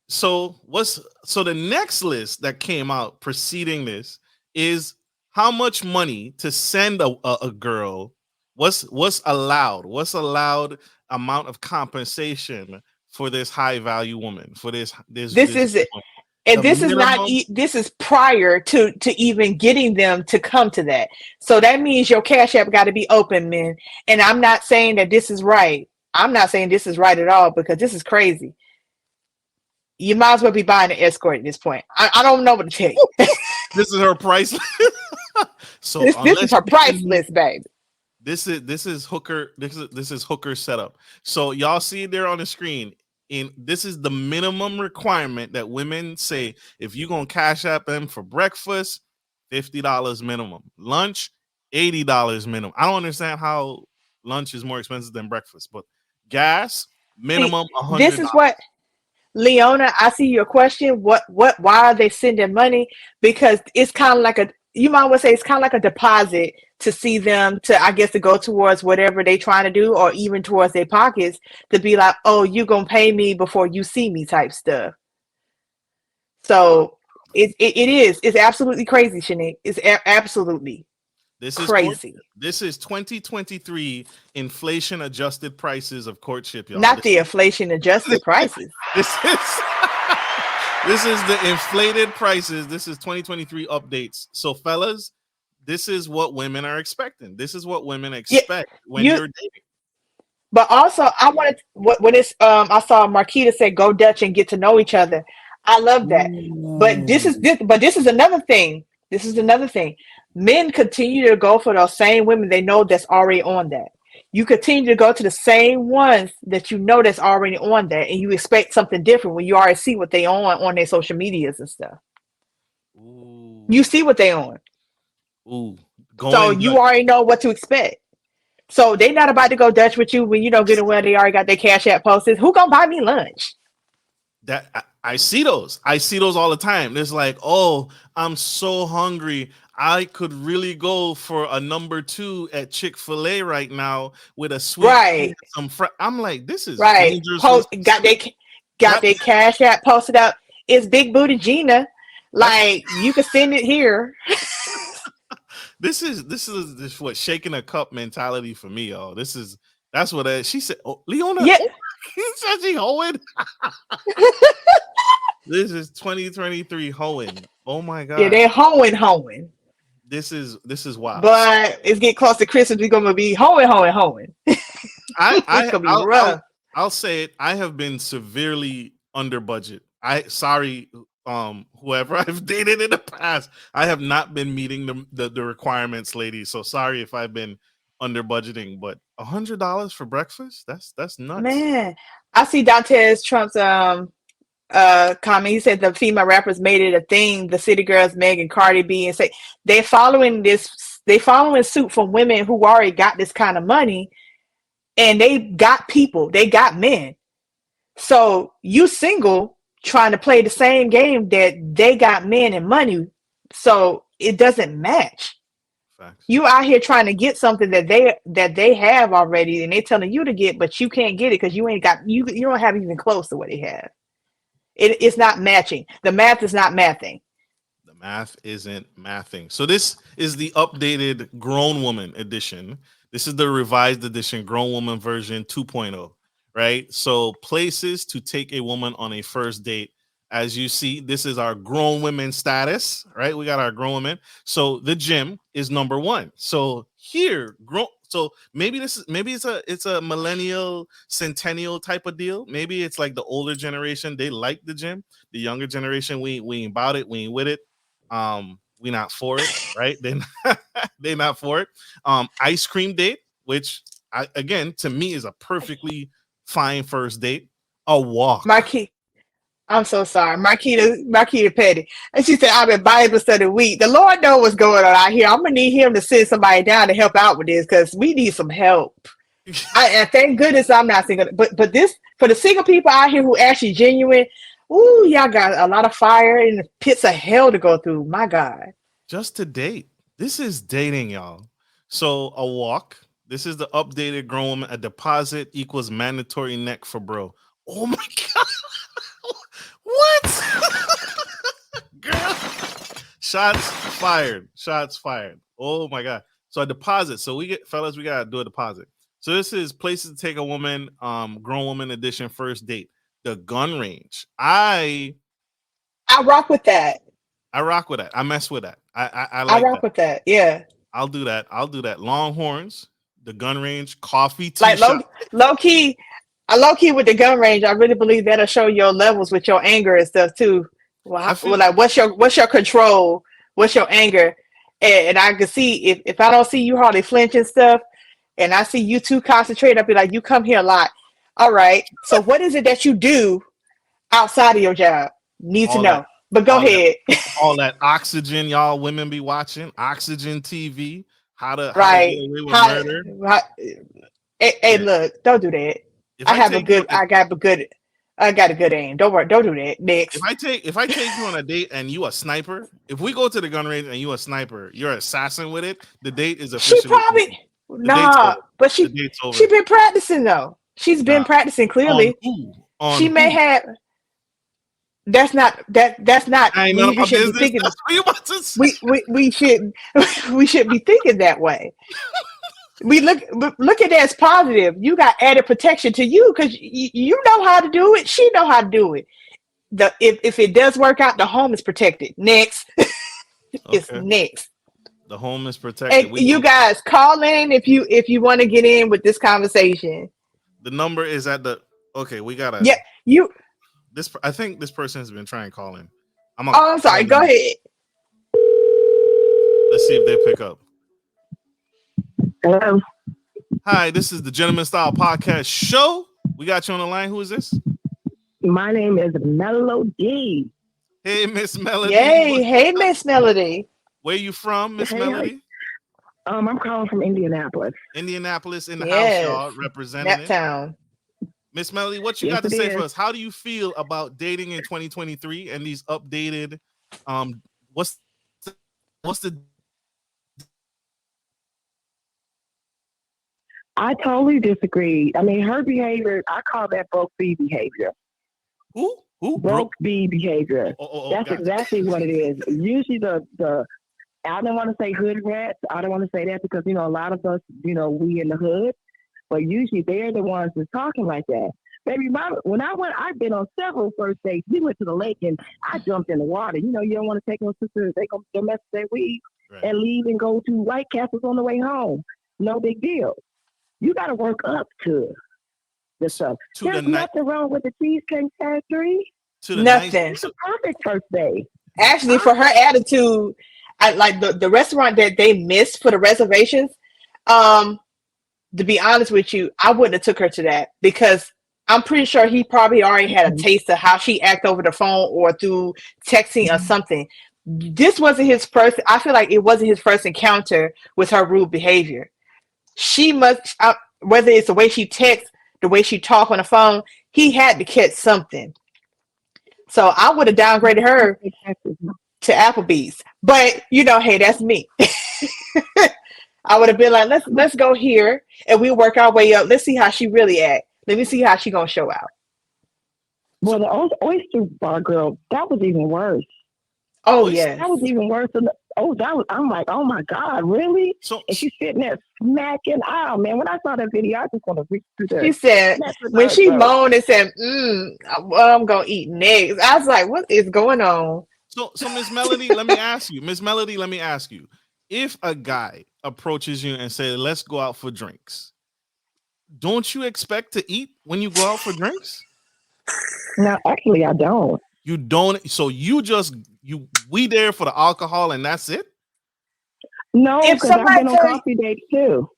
So the next list that came out preceding this is how much money to send a girl. What's allowed? What's allowed amount of compensation for this high value woman? For this is it. And this is not. This is prior to even getting them to come to that. So that means your Cash App got to be open, man. And I'm not saying that this is right. I'm not saying this is right at all, because this is crazy. You might as well be buying an escort at this point. I don't know what to tell you. This is her price list. So this is her price list, baby. This is hooker. This is hooker setup. So y'all see it there on the screen. This is the minimum requirement that women say. If you're gonna Cash App them for breakfast, $50 minimum. Lunch, $80 minimum. I don't understand how lunch is more expensive than breakfast, but gas minimum $100. This is what, Leona, I see your question. Why are they sending money? Because it's kind of like you might well say it's kind of like a deposit to see them to go towards whatever they trying to do, or even towards their pockets, to be like, oh, you gonna pay me before you see me type stuff. So it's absolutely crazy, Shanique. It's absolutely crazy. This is 2023 inflation adjusted prices of courtship, y'all. Not the inflation adjusted prices. This is the inflated prices. This is 2023 updates. So fellas, this is what women are expecting. This is what women expect when you're dating. But also, I wanted when it's I saw Marquita say go Dutch and get to know each other. I love that. But this is another thing. This is another thing. Men continue to go for those same women they know that's already on that. You continue to go to the same ones that you know that's already on that, and you expect something different when you already see what they on their social medias and stuff. Ooh. You see what they on. Ooh. So you already know what to expect. So they're not about to go Dutch with you when you don't get away. They already got their Cash App posted. Who gonna buy me lunch? That I see those. I see those all the time. There's like, oh, I'm so hungry. I could really go for a number 2 at Chick-fil-A right now with a sweet some I'm like, this is dangerous. Got their Cash App posted up. It's Big Booty Gina. Like, you can send it here. This is what shaking a cup mentality for me, y'all. That's what she said. Oh, Leona, he said she hoeing. This is 2023 hoeing. Oh my god. Yeah, they're hoeing. This is wild. But it's getting close to Christmas. We're gonna be hoeing. It's gonna be rough. I'll say it. I have been severely under budget. Whoever I've dated in the past, I have not been meeting the requirements, ladies. So sorry if I've been under budgeting, but $100 for breakfast? That's nuts. Man, I see Dantes Trump's comment. He said the female rappers made it a thing. The City Girls, Meg and Cardi B, and say they're following suit from women who already got this kind of money, and they got people, they got men. So you single trying to play the same game that they got men and money, so it doesn't match. Facts. You out here trying to get something that they have already, and they're telling you to get, but you can't get it because you ain't got you don't have even close to what they have. It's not matching. The math is not mathing. The math isn't mathing. So this is the updated grown woman edition. This is the revised edition, grown woman version 2.0. Right? So places to take a woman on a first date. As you see, this is our grown women status, right? We got our grown women. So the gym is number 1. So here, so maybe it's a millennial centennial type of deal. Maybe it's like the older generation, they like the gym. The younger generation, we ain't about it, we ain't with it. We not for it, right? They not for it. Ice cream date, which again to me is a perfectly fine first date. A walk. I'm so sorry. Marquita Petty. And she said, I've been Bible study week. The Lord knows what's going on out here. I'm going to need him to send somebody down to help out with this because we need some help. I thank goodness I'm not single. But this for the single people out here who actually genuine. Ooh, y'all got a lot of fire and the pits of hell to go through. My God. Just to date. This is dating, y'all. So a walk. This is the updated grown woman. A deposit equals mandatory neck for bro. Oh my God. What? Girl. Shots fired. Shots fired. Oh my God. So a deposit. So we gotta do a deposit. So this is places to take a woman, grown woman edition first date. The gun range. I rock with that. I rock with that. I mess with that. I like rock that. With that. Yeah. I'll do that. Longhorns, the gun range, coffee, tea like shop. low key with the gun range. I really believe that'll show your levels with your anger and stuff too. Like what's your control? What's your anger? And I can see if I don't see you hardly flinch and stuff, and I see you too concentrated, I'll be like, you come here a lot. All right. So what is it that you do outside of your job? Need to know. But go ahead. All that Oxygen, y'all women be watching. Oxygen TV. How to get away with murder. Hey, look, don't do that. I got a good aim. Don't do that. Next. If I take you on a date and you a sniper, if we go to the gun range and you a sniper, you're an assassin with it, the date is officially she probably but she been practicing though. She's been practicing clearly. She may have. That's not. I know we should be thinking. We should be thinking that way. We look at that as positive. You got added protection to you because you know how to do it. She know how to do it. If it does work out, the home is protected. Next, it's next. The home is protected. Hey, you guys call in if you want to get in with this conversation. The number is at the. Okay, we gotta. Yeah, you. I think this person has been trying to call in. I'm sorry. Go ahead. Let's see if they pick up. Hello. Hi, this is the Gentleman Style Podcast Show. We got you on the line. Who is this? My name is Melody. Hey, Miss Melody. Yay. Hey, Miss Melody. Where you from, Miss Melody? I'm calling from Indianapolis. Indianapolis in the house, y'all, representing that town. Miss Melody, what you got to say for us? How do you feel about dating in 2023 and these updated? What's the? I totally disagree. I mean, her behavior, I call that broke B behavior. Who? Broke B behavior. That's gotcha. Exactly what it is. Usually the I don't want to say hood rats. I don't want to say that because, a lot of us, we in the hood. But usually they're the ones that's talking like that. Baby, when I've been on several first dates. We went to the lake and I jumped in the water. You don't want to take no sisters. They go mess with their weed and leave and go to White Castles on the way home. No big deal. You got to work up to the stuff. There's nothing wrong with the Cheesecake Factory. Nothing. It's a perfect first day. Actually, for her attitude, I like the restaurant that they missed for the reservations. To be honest with you, I wouldn't have took her to that because I'm pretty sure he probably already had a taste of how she act over the phone or through texting or something. This wasn't his first. I feel like it wasn't his first encounter with her rude behavior. She must, whether it's the way she texts, the way she talk on the phone, he had to catch something. So I would have downgraded her to Applebee's. But hey, that's me. I would have been like, let's go here and we work our way up. Let's see how she really act. Let me see how she gonna show out. Well, the oyster bar girl, that was even worse. Oh yeah, that was even worse than I'm like, oh my God, really? And she's sitting there smacking. Oh man, when I saw that video, I just want to reach through there. She said when she moaned and said, I'm gonna eat next. I was like, what is going on? So Miss Melody, let me ask you. If a guy approaches you and says, let's go out for drinks, don't you expect to eat when you go out for drinks? No, actually, I don't. You don't. So we there for the alcohol and that's it? No, because I've been on coffee dates too.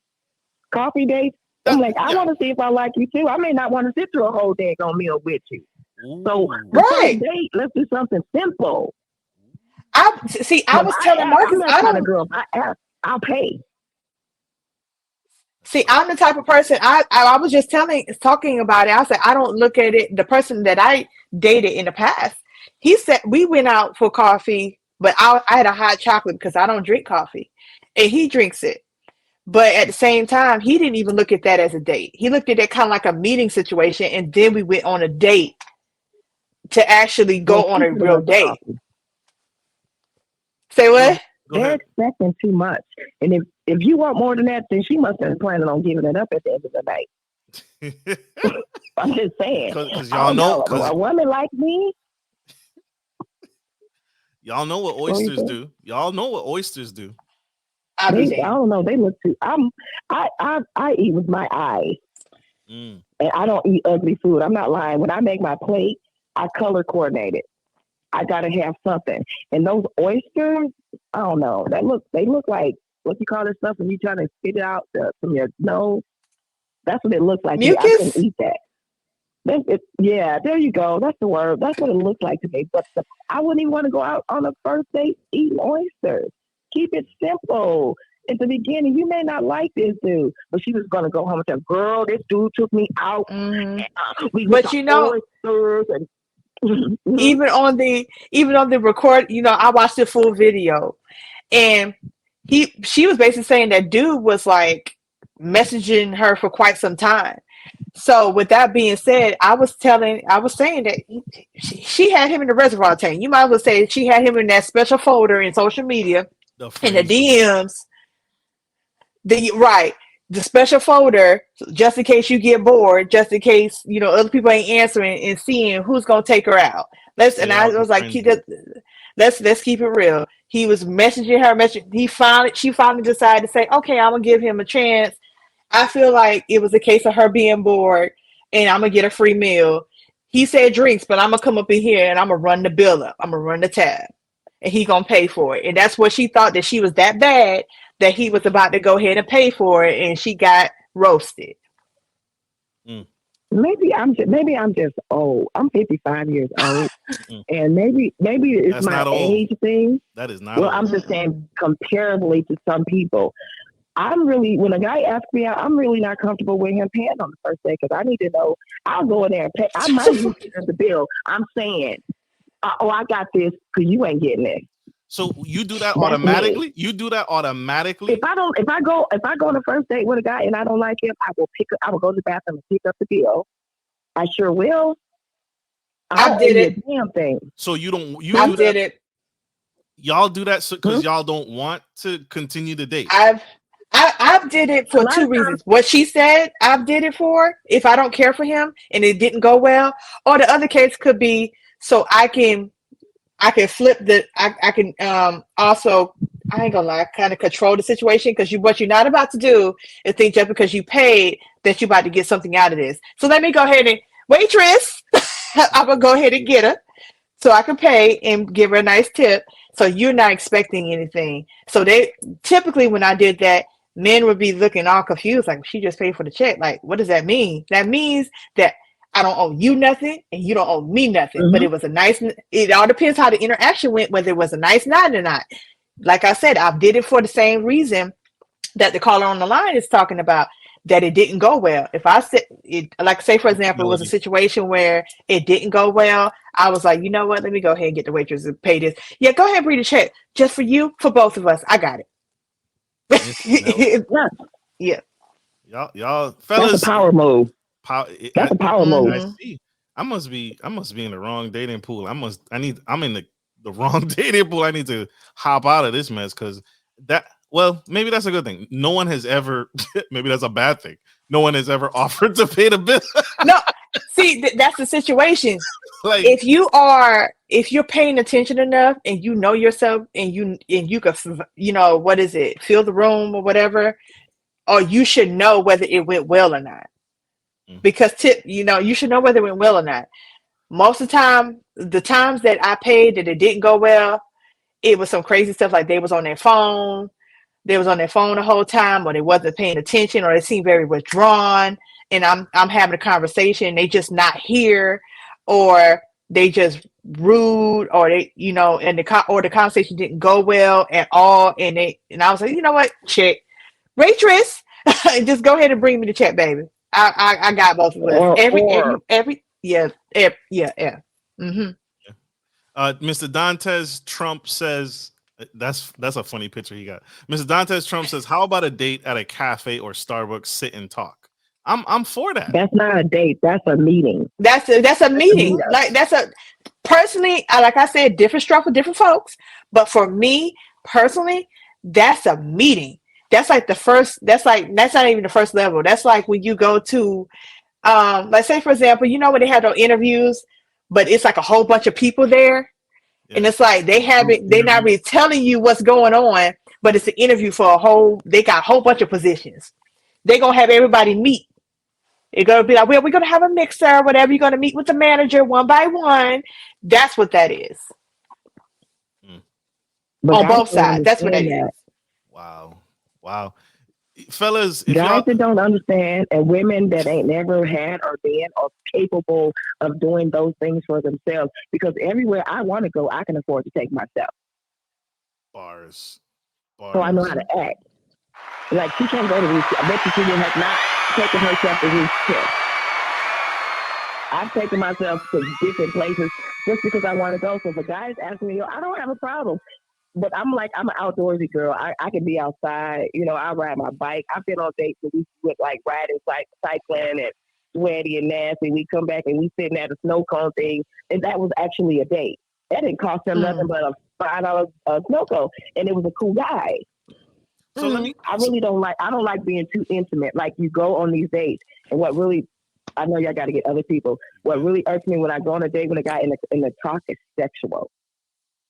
Coffee dates. I'm like, I want to see if I like you too. I may not want to sit through a whole daggone meal with you. Ooh. So right, date, let's do something simple. I was telling Marcus, I'm not kind of girl. I'll pay. See, I'm the type of person. I was just talking about it. I said I don't look at it. The person that I dated in the past, he said we went out for coffee, but I had a hot chocolate because I don't drink coffee, and he drinks it. But at the same time, he didn't even look at that as a date. He looked at it kind of like a meeting situation, and then we went on a date to actually go on a real date. Say what? They're expecting too much, and if you want more than that, then she must have been planning on giving it up at the end of the night. I'm just saying, because y'all know, a woman like me. Y'all know what oysters do. Y'all know what oysters do. I don't know. They look too. I eat with my eyes, and I don't eat ugly food. I'm not lying. When I make my plate, I color coordinate it. I gotta have something. And those oysters, I don't know. They look like, what you call this stuff when you trying to spit it out from your nose. That's what it looks like. Mucus? I couldn't eat that. Yeah, there you go. That's the word. That's what it looks like to me. But I wouldn't even want to go out on a first date eating oysters. Keep it simple. At the beginning, you may not like this dude, but she was going to go home and say, girl, this dude took me out. But you know, even on the record, I watched the full video, and she was basically saying that dude was like messaging her for quite some time. So with that being said, I was saying that she had him in the reservoir tank. You might as well say she had him in that special folder in social media, in the DMs. The special folder, just in case you get bored, just in case other people ain't answering and seeing who's gonna take her out. I was like, let's keep it real. He was messaging her. She finally decided to say, okay, I'm gonna give him a chance. I feel like it was a case of her being bored, and I'm gonna get a free meal. He said drinks, but I'm gonna come up in here and I'm gonna run the bill up. I'm gonna run the tab, and he gonna pay for it. And that's what she thought, that she was that bad that he was about to go ahead and pay for it, and she got roasted. Maybe I'm just old. I'm 55 years old, and maybe it's that's my age thing. That is not. Well, old. I'm just saying comparably to some people. When a guy asks me out, I'm really not comfortable with him paying on the first day, because I need to know. I'll go in there and pay. I might use the bill. I'm saying, I got this because you ain't getting it. So you do that automatically? You do that automatically? If I go on a first date with a guy and I don't like him, I will go to the bathroom and pick up the bill. I sure will. I did it. Damn thing. So you don't. I did it. Y'all do that because y'all don't want to continue the date. I did it for two reasons. What she said, I did it for if I don't care for him and it didn't go well, or the other case could be so I can flip I can also, I ain't gonna lie, kind of control the situation, because what you're not about to do is think just because you paid that you're about to get something out of this. So let me go ahead and waitress, I'm gonna go ahead and get her so I can pay and give her a nice tip. So you're not expecting anything. So they typically, when I did that, men would be looking all confused, like, she just paid for the check. Like, what does that mean? That means that I don't owe you nothing and you don't owe me nothing. But it was it all depends how the interaction went, whether it was a nice night or not. Like I said, I did it for the same reason that the caller on the line is talking about, that it didn't go well. If I said it, like, say for example, it was a situation where it didn't go well, I was like, you know what, let me go ahead and get the waitress and pay this. Yeah, go ahead and bring the check just for you, for both of us. I got it. Yeah. Y'all fellas, that's a power move. That's a power move. I see. I must be in the wrong dating pool. I'm in the wrong dating pool. I need to hop out of this mess, because maybe that's a good thing. No one has ever, maybe that's a bad thing. No one has ever offered to pay the bill. No, see, that's the situation. Like, if you're paying attention enough and you know yourself and you can, what is it, feel the room or whatever, or you should know whether it went well or not. Because you should know whether it went well or not. Most of the time, the times that I paid that it didn't go well, it was some crazy stuff, like they was on their phone. They was on their phone the whole time, or they wasn't paying attention, or they seemed very withdrawn. And I'm having a conversation, they just not here, or they just rude, or they, and the conversation didn't go well at all. And I was like, you know what, check, waitress, Just go ahead and bring me the check, baby. I got both of us. Yeah. Mm-hmm. Mr. Dantes Trump says that's a funny picture he got. Mr. Dantes Trump says, "How about a date at a cafe or Starbucks? Sit and talk." I'm for that. That's not a date. That's a meeting. That's a meeting. Like personally, like I said, different stuff for different folks. But for me personally, that's a meeting. That's like the first. That's not even the first level. That's like when you go to, like say for example, you know when they have those interviews, but it's like a whole bunch of people there, and it's like they're not really telling you what's going on, but it's an interview for they got a whole bunch of positions. They're gonna have everybody meet. You're going to be like, well, we're going to have a mixer or whatever. You're going to meet with the manager one by one. That's what that is. On both sides. That's what that is. Wow. Fellas, guys that don't understand and women that ain't never had or been or capable of doing those things for themselves. Because everywhere I want to go, I can afford to take myself. Bars. So I know how to act. Like she can't go to Ruth. I bet you she has not taken herself to Ruth Chris. I've taken myself to different places just because I want to go. So if a guy's asking me, I don't have a problem. But I'm an outdoorsy girl. I can be outside. You know, I ride my bike. I've been on dates with like riding, cycling and sweaty and nasty. We come back and we sitting at a snow cone thing. And that was actually a date. That didn't cost him nothing but a $5 snow cone. And it was a cool guy. So I don't like being too intimate. Like you go on these dates, and what really, I know y'all got to get other people. What really irks me when I go on a date with a guy and the talk is sexual.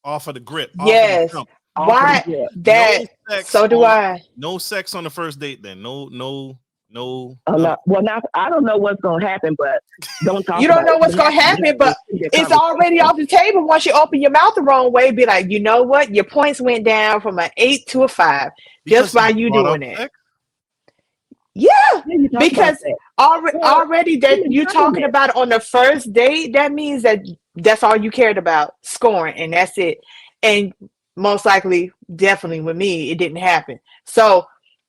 Off of the grip. Yes. Why that? No so do I. No sex on the first date. Then no. Well, now I don't know what's gonna happen, but don't talk. You don't know what's gonna happen, but it's already off the table. Once you open your mouth the wrong way, be like, you know what? Your points went down from an 8 to a 5 just by you doing it. Yeah, because already that you're talking about on the first date, that means that's all you cared about, scoring, and that's it. And most likely, definitely with me, it didn't happen. So.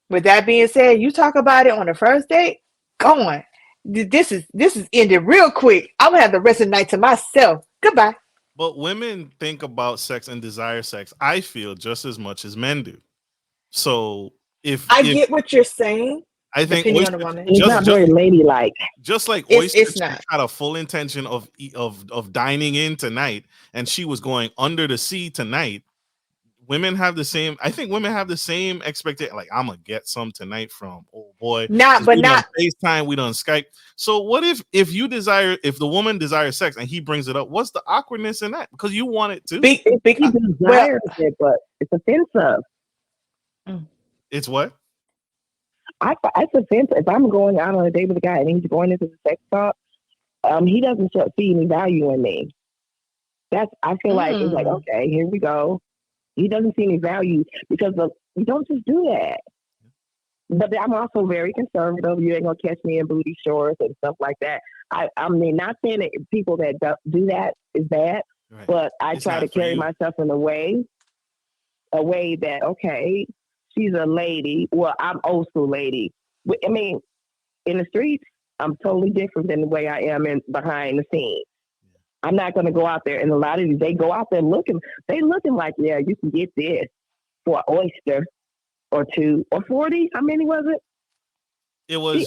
With that being said, you talk about it on the first date, go on. This is ended real quick. I'm gonna have the rest of the night to myself. Goodbye. But women think about sex and desire sex, I feel, just as much as men do. So if get what you're saying, I think it's not very ladylike. Just like oysters had a full intention of dining in tonight, and she was going under the sea tonight. Women have the same. I think women have the same expectation. Like, I'm gonna get some tonight from boy. Not FaceTime. We done Skype. So what if the woman desires sex and he brings it up? What's the awkwardness in that? Because you want it to. He desires it, but it's offensive. It's what? It's offensive. If I'm going out on a date with a guy and he's going into the sex talk, he doesn't see any value in me. I feel like it's like, okay, here we go. He doesn't see any value because you don't just do that. But I'm also very conservative. You ain't gonna catch me in booty shorts and stuff like that. I mean, not saying that people that do that is bad, but I try to carry myself in a way that, okay, she's a lady. Well, I'm old school lady. I mean, in the streets, I'm totally different than the way I am behind the scenes. I'm not going to go out there, and a lot of these, they go out there looking like, yeah, you can get this for an oyster or 2 or 40. How many was it? It was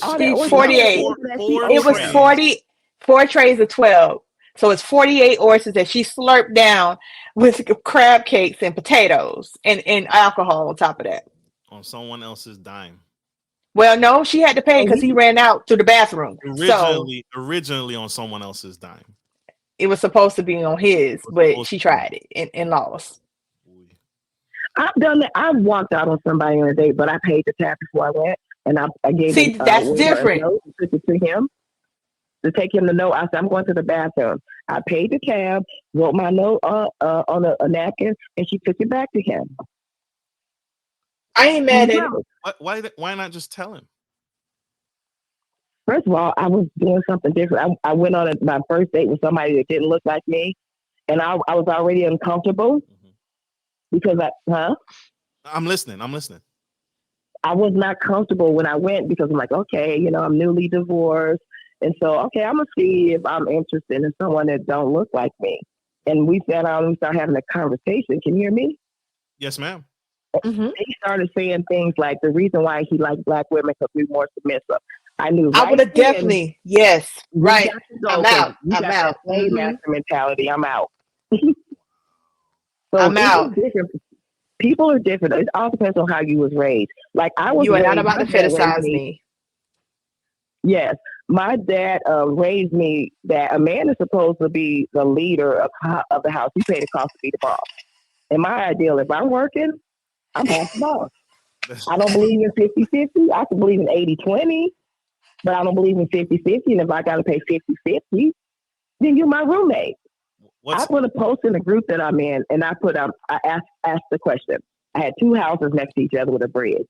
48. It was 40, 4 trays of 12. So it's 48 oysters that she slurped down with crab cakes and potatoes and alcohol on top of that. On someone else's dime. Well, no, she had to pay because he ran out to the bathroom. Originally on someone else's dime. It was supposed to be on his, but she tried it and lost. I've done that. I've walked out on somebody on a date, but I paid the tab before I went, and I gave him. That's different. Took it to him to take him to know. I said, I'm going to the bathroom. I paid the tab, wrote my note on a napkin, and she took it back to him. I ain't mad at him. Why not just tell him? First of all, I was doing something different. I went on my first date with somebody that didn't look like me, and I was already uncomfortable because I'm listening. I was not comfortable when I went because I'm like, okay, I'm newly divorced. And so, okay, I'm going to see if I'm interested in someone that don't look like me. And we sat down and we started having a conversation. Can you hear me? Yes, ma'am. Mm-hmm. He started saying things like the reason why he liked black women because we're more submissive. I knew I right would have then definitely, yes, we right. got to go I'm 'cause out. you I'm got that out. slave Mm-hmm. master mentality. I'm out. So I'm out. it's different. People are different. It all depends on how you was raised. Like I was You are not raised, about my to dad raised fetishize me. me. Yes, my dad raised me that a man is supposed to be the leader of the house. He paid the cost to be the boss. And my ideal, if I'm working, I'm half the boss. I don't believe in 50-50. I can believe in 80-20, but I don't believe in 50-50. And if I got to pay 50-50, then you're my roommate. I put a post in the group that I'm in, and I asked the question. I had 2 houses next to each other with a bridge.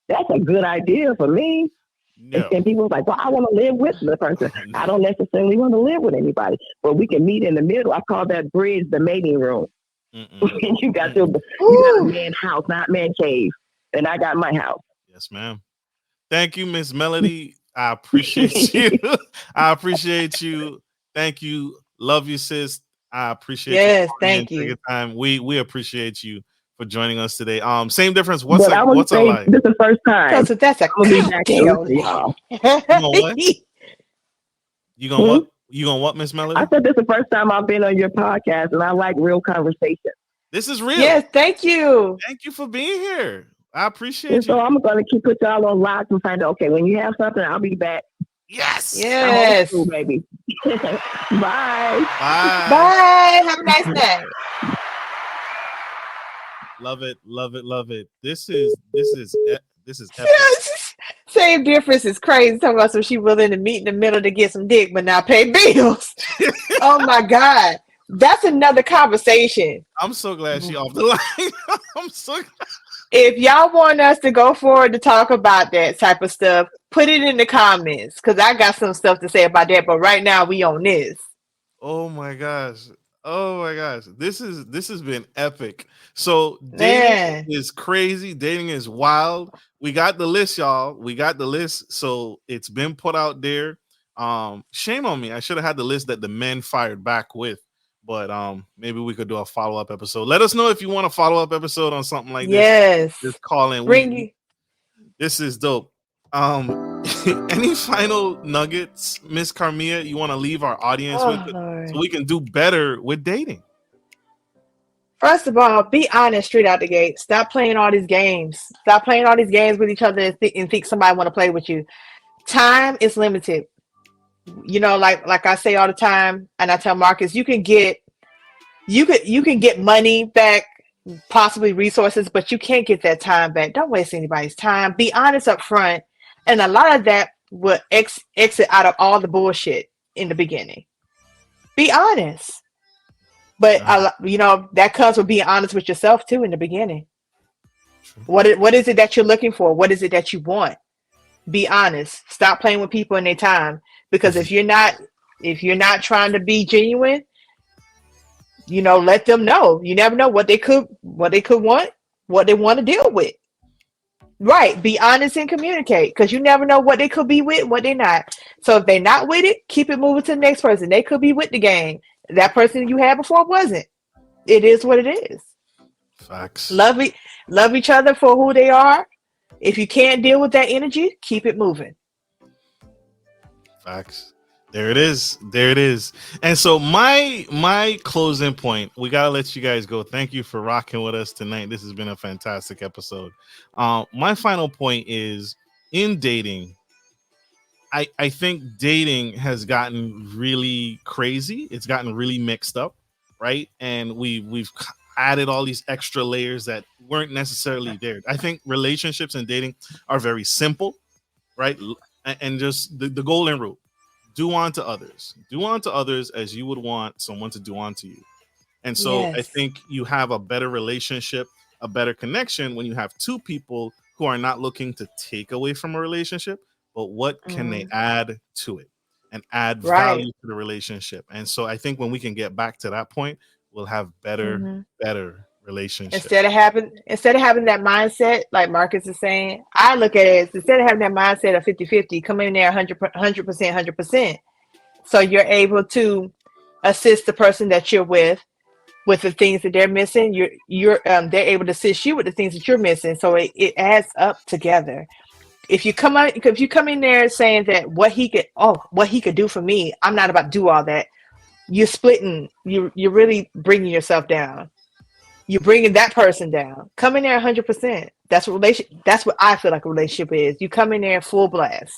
That's a good idea for me. No. And people was like, well, I want to live with the person. I don't necessarily want to live with anybody, but we can meet in the middle. I call that bridge the mating room. You got a man house, not man cave, and I got my house. Yes, ma'am. Thank you, Miss Melody. I appreciate you. I appreciate you. Thank you. Love you, sis. I appreciate you. Yes, thank you. Your time. We appreciate you for joining us today. Same difference. But I would what's say our life? this is the first time. So that's a I'm gonna be back to goddamn listen, y'all. You gonna what? You gonna what? You gonna what, Miss Melody? I said this is the first time I've been on your podcast, and I like real conversation. This is real. Yes, thank you. Thank you for being here. I appreciate And you. so I'm gonna put y'all on lock and find out. Okay, when you have something, I'll be back. Yes. I'm old school, baby. Bye. Bye. Bye. Have a nice day. Love it. Love it. Love it. This is epic. Yes. Same difference is crazy. Talking about so she willing to meet in the middle to get some dick, but not pay bills. Oh my God. That's another conversation. I'm so glad she off the line. I'm so glad. If y'all want us to go forward to talk about that type of stuff, put it in the comments because I got some stuff to say about that. But right now we on this. Oh my gosh. Oh my gosh. This has been epic. So Man. dating is crazy. Dating is wild. We got the list, y'all. We got the list. So it's been put out there. Shame on me. I should have had the list that the men fired back with. But maybe we could do a follow-up episode. Let us know if you want a follow-up episode on something like this. Yes. Just call in. This is dope. Any final nuggets, Miss Karmea, you want to leave our audience with so we can do better with dating? First of all, be honest straight out the gate. Stop playing all these games. Stop playing all these games with each other and think somebody want to play with you. Time is limited. Like I say all the time, and I tell Marcus, you can get money back, possibly resources, but you can't get that time back. Don't waste anybody's time. Be honest up front, and a lot of that will exit out of all the bullshit in the beginning. Be honest, but that comes with being honest with yourself too in the beginning. What is it that you're looking for? What is it that you want? Be honest. Stop playing with people in their time, because if you're not trying to be genuine, let them know. You never know what they could want, what they want to deal with. Right. Be honest and communicate, because you never know what they could be with, what they're not. So if they're not with it, keep it moving to the next person. They could be with the game. That person you had before wasn't. It is what it is. Facts. Love each other for who they are. If you can't deal with that energy, keep it moving. Facts. There it is. There it is. And so my closing point, we gotta let you guys go. Thank you for rocking with us tonight. This has been a fantastic episode. My final point is, in dating, I think dating has gotten really crazy. It's gotten really mixed up, right? And we've added all these extra layers that weren't necessarily there. I think relationships and dating are very simple, right? And just the golden rule: do unto others. Do unto others as you would want someone to do unto you. And so I think you have a better relationship, a better connection when you have two people who are not looking to take away from a relationship, but what can they add to it and add value to the relationship. And so I think when we can get back to that point, we'll have better relationship. Instead of having that mindset, like Marcus is saying, I look at it as instead of having that mindset of 50-50, come in there 100%. So you're able to assist the person that you're with the things that they're missing. They're able to assist you with the things that you're missing. So it adds up together. If you come in there saying that what he could do for me, I'm not about to do all that. You're splitting. You're really bringing yourself down. You're bringing that person down. Come in there 100%. That's what I feel like a relationship is. You come in there full blast.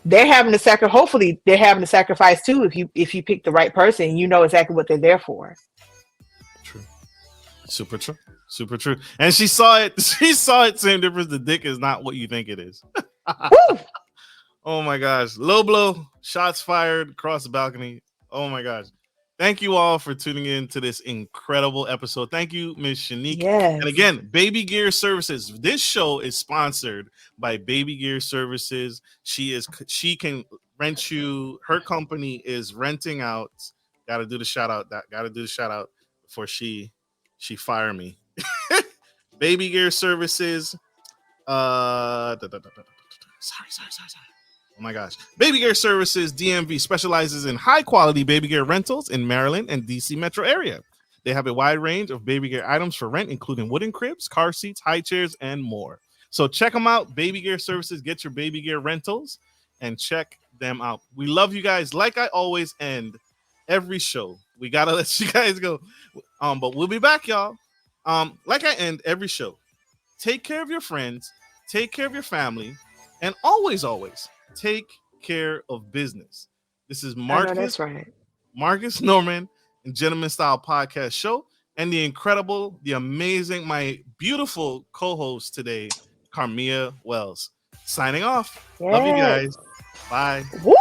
They're having to sacrifice. Hopefully, they're having to sacrifice too. If you pick the right person, you know exactly what they're there for. True. Super true. Super true. And she saw it. She saw it. Same difference. The dick is not what you think it is. Oh my gosh. Low blow. Shots fired across the balcony. Oh my gosh. Thank you all for tuning in to this incredible episode. Thank you, Ms. Shanique. Yes. And again, Baby Gear Services. This show is sponsored by Baby Gear Services. She can rent you. Her company is renting out. Gotta do the shout out. Before she fire me. Baby Gear Services. Sorry. Oh my gosh. Baby Gear Services DMV specializes in high quality baby gear rentals in Maryland and DC metro area. They have a wide range of baby gear items for rent, including wooden cribs, car seats, high chairs, and more. So check them out. Baby Gear Services. Get your baby gear rentals and check them out. We love you guys. Like I always end every show. We gotta let you guys go. But we'll be back, y'all. Like I end every show. Take care of your friends, take care of your family, and always take care of business. This is Marcus. That's right. Marcus Norman and Gentleman Style Podcast Show, and the incredible, the amazing, my beautiful co-host today, Karmea Wells. Signing off. Yes. Love you guys. Bye. Whoop.